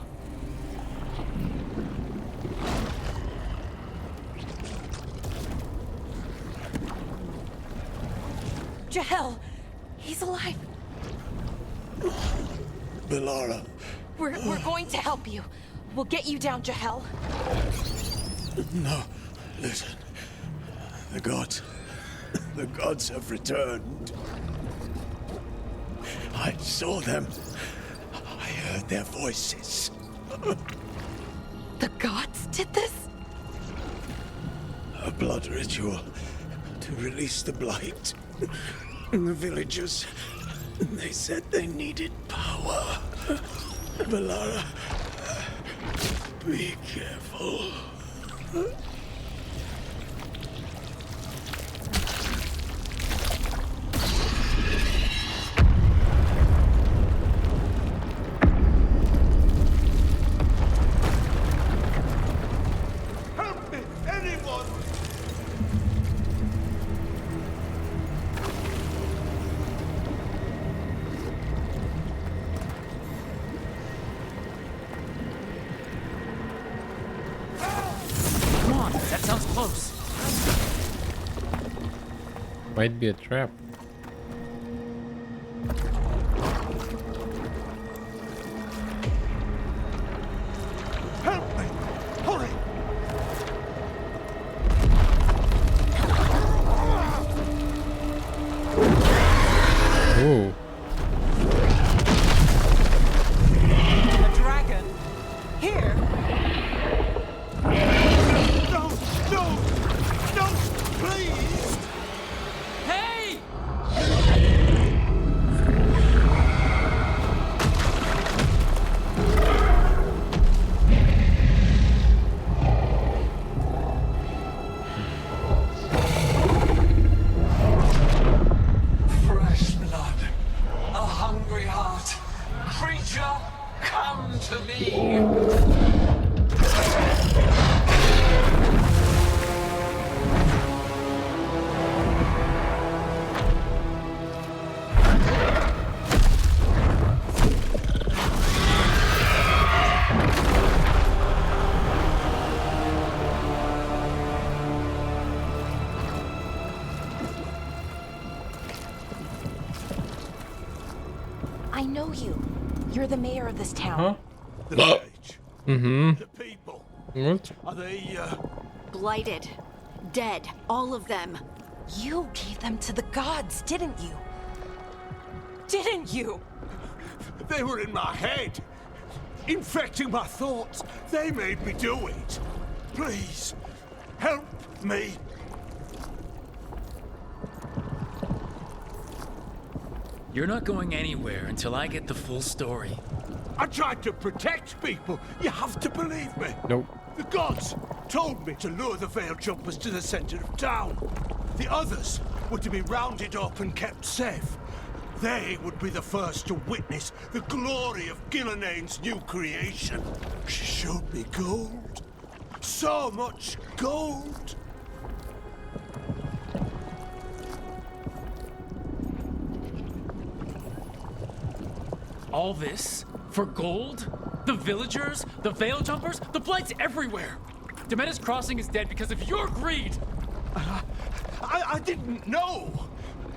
Jahel! He's alive! Bellara. We're going to help you. We'll get you down, Jahel. No, listen. The gods have returned. I saw them. I heard their voices. The gods did this? A blood ritual to release the blight. The villagers, they said they needed power. Bellara, be careful. Help me, anyone! Come on, that sounds close. Might be a trap. Help me! Hurry! Oh. A dragon? Here? No! No! No! Please! Hey! Fresh blood, a hungry heart. Creature, come to me. I know you. You're the mayor of this town. Huh? The village. Mm-hmm. The people. What? Are they, Blighted. Dead. All of them. You gave them to the gods, didn't you? Didn't you? They were in my head. Infecting my thoughts. They made me do it. Please, help me. You're not going anywhere until I get the full story. I tried to protect people. You have to believe me. Nope. The gods told me to lure the veil jumpers to the center of town. The others were to be rounded up and kept safe. They would be the first to witness the glory of Gilnenane's new creation. She showed me gold. So much gold. All this for gold? The villagers, the veil jumpers, the blight's everywhere. Demeda's Crossing is dead because of your greed. I didn't know.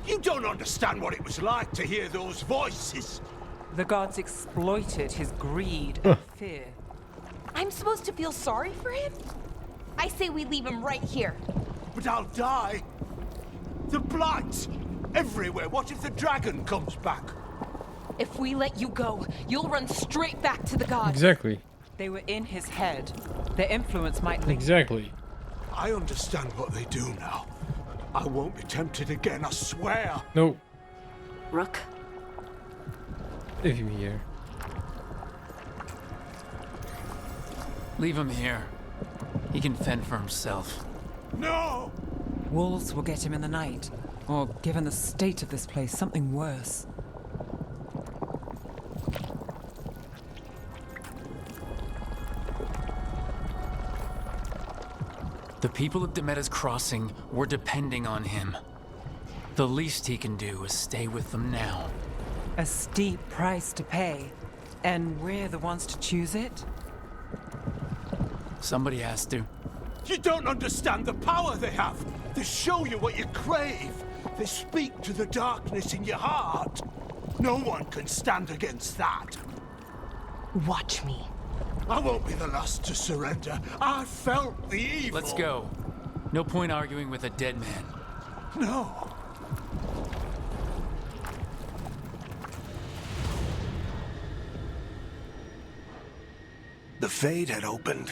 You don't understand what it was like to hear those voices. The gods exploited his greed and fear. I'm supposed to feel sorry for him? I say we leave him right here. But I'll die. The blight everywhere. What if the dragon comes back? If we let you go, you'll run straight back to the gods. Exactly. They were in his head. Their influence might link. Exactly. I understand what they do now. I won't be tempted again, I swear. No. Rook, Leave him here. Leave him here. He can fend for himself. No! Wolves will get him in the night. Or, given the state of this place, something worse. The people of Demeda's Crossing were depending on him. The least he can do is stay with them now. A steep price to pay. And we're the ones to choose it? Somebody has to. You don't understand the power they have. They show you what you crave. They speak to the darkness in your heart. No one can stand against that. Watch me. I won't be the last to surrender. I felt the evil. Let's go. No point arguing with a dead man. No. The Fade had opened,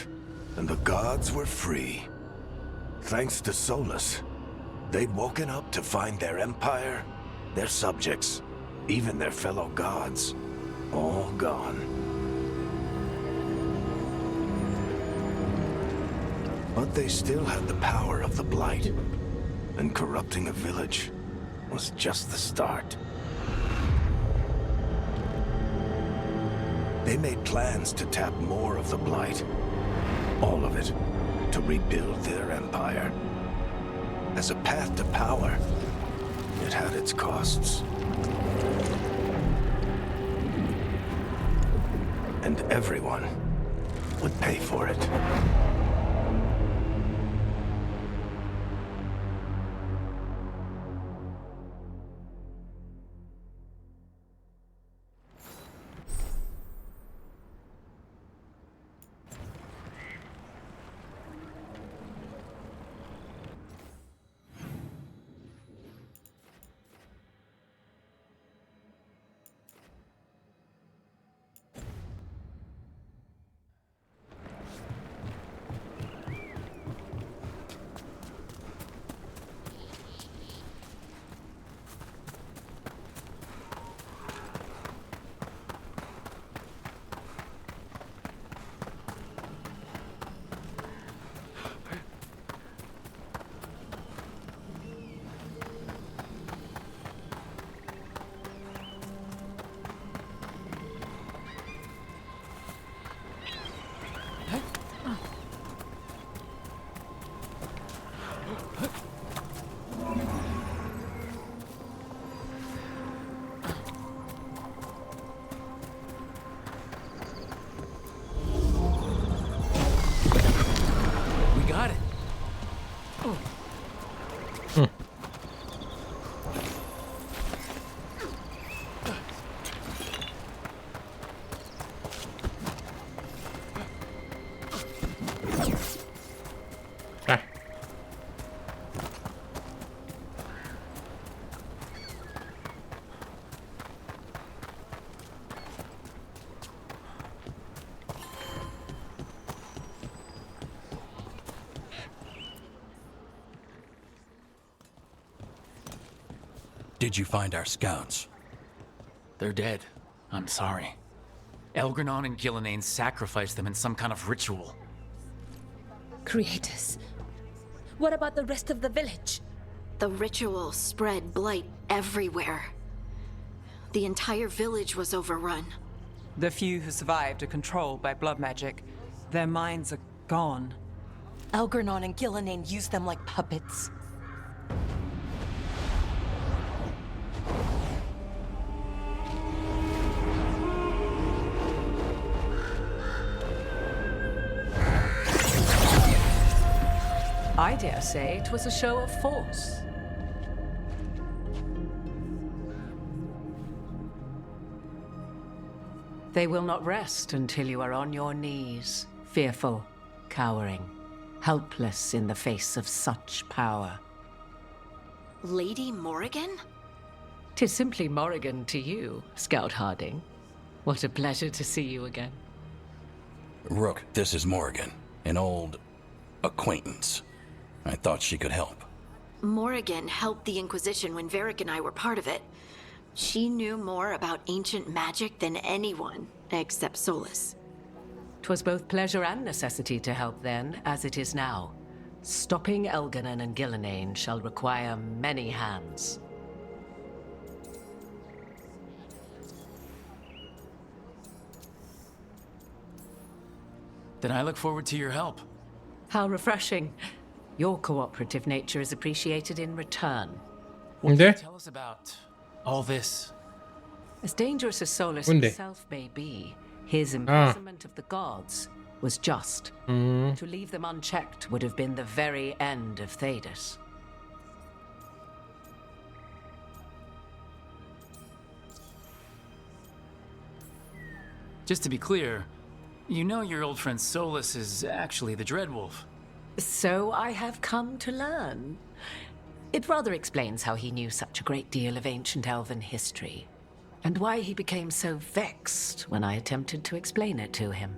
and the gods were free. Thanks to Solus, they'd woken up to find their empire, their subjects, even their fellow gods, all gone. But they still had the power of the Blight, and corrupting a village was just the start. They made plans to tap more of the Blight, all of it, to rebuild their empire. As a path to power, it had its costs. And everyone would pay for it. Did you find our scouts? They're dead. I'm sorry. Elgranon and Gillenane sacrificed them in some kind of ritual. Creators. What about the rest of the village? the ritual spread blight everywhere. The entire village was overrun. The few who survived are controlled by blood magic. Their minds are gone. Elgranon and Gillenane used them like puppets. dare say it was a show of force. They will not rest until you are on your knees, fearful, cowering, helpless in the face of such power. Lady Morrigan? 'Tis simply Morrigan to you, Scout Harding. What a pleasure to see you again. Rook, this is Morrigan, an old acquaintance. I thought she could help. Morrigan helped the Inquisition when Varric and I were part of it. She knew more about ancient magic than anyone, except Solus. 'Twas both pleasure and necessity to help then, as it is now. Stopping Elganon and Gillenane shall require many hands. Then I look forward to your help. How refreshing. Your cooperative nature is appreciated in return. What can Okay. you tell us about all this? As dangerous as Solus Unde. himself may be, his imprisonment of the gods was just. To leave them unchecked would have been the very end of Thedas. Just to be clear, you know your old friend Solus is actually the Dreadwolf. So I have come to learn. It rather explains how he knew such a great deal of ancient elven history, and why he became so vexed when I attempted to explain it to him.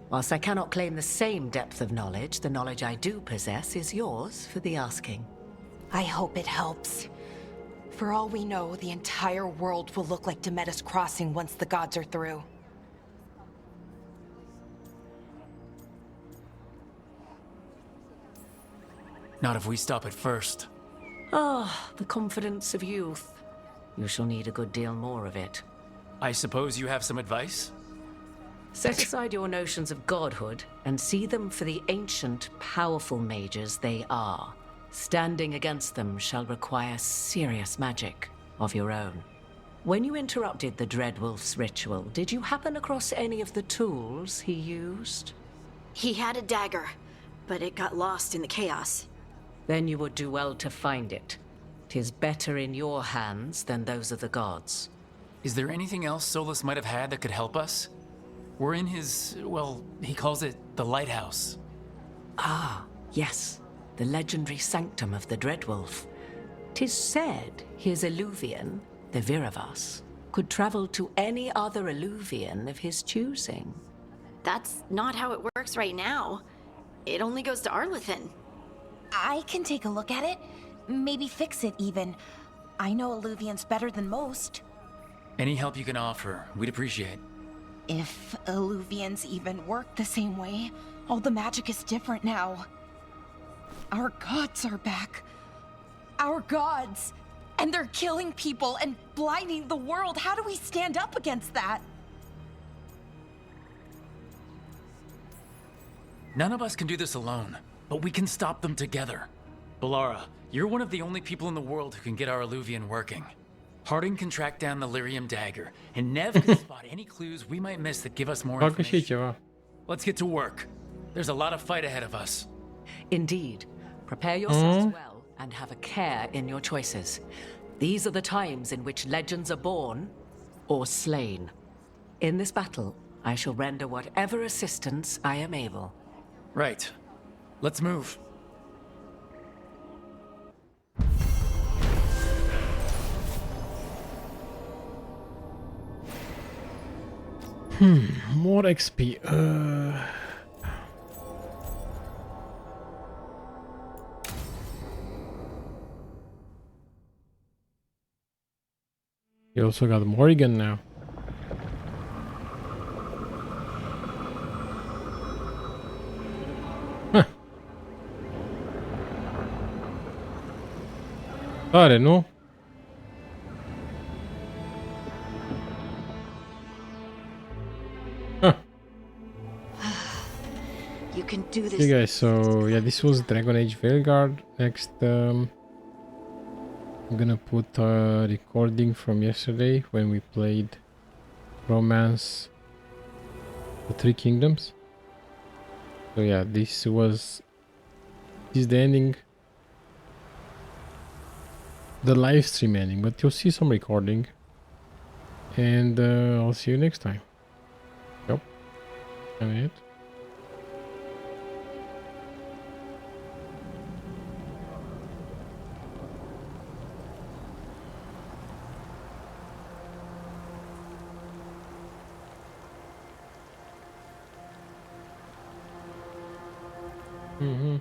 Whilst I cannot claim the same depth of knowledge, the knowledge I do possess is yours for the asking. I hope it helps. For all we know, the entire world will look like Demetus Crossing once the gods are through. Not if we stop it first. Ah, the confidence of youth. You shall need a good deal more of it. I suppose you have some advice? Set aside your notions of godhood and see them for the ancient, powerful mages they are. Standing against them shall require serious magic of your own. When you interrupted the Dreadwolf's ritual, did you happen across any of the tools he used? He had a dagger, but it got lost in the chaos. Then you would do well to find it. 'Tis better in your hands than those of the gods. Is there anything else Solus might have had that could help us? We're in his, well, he calls it the lighthouse. Ah, yes, the legendary sanctum of the Dreadwolf. 'Tis said his Illuvian, the Viravas, could travel to any other Illuvian of his choosing. That's not how it works right now. It only goes to Arlethan. I can take a look at it. Maybe fix it, even. I know Illuvians better than most. Any help you can offer, we'd appreciate. If Illuvians even work the same way, all the magic is different now. Our gods are back. Our gods! And they're killing people and blinding the world. How do we stand up against that? None of us can do this alone, but we can stop them together. Balara, you're one of the only people in the world who can get our Illuvian working. Harding can track down the Lyrium dagger, and Nev can spot any clues we might miss that give us more Bak information. va. Let's get to work. There's a lot of fight ahead of us. Indeed. Prepare yourselves well and have a care in your choices. These are the times in which legends are born or slain. In this battle, I shall render whatever assistance I am able. Right. Let's move. More XP. You also got Morrigan now. Huh. Pare, no? You can do this. Okay guys, so yeah, this was Dragon Age Veilguard. Next, I'm gonna put a recording from yesterday when we played Romance the Three Kingdoms. So yeah, this was This is the ending. The live stream ending, but you'll see some recording. And I'll see you next time. Yep. A minute. Mm-hmm.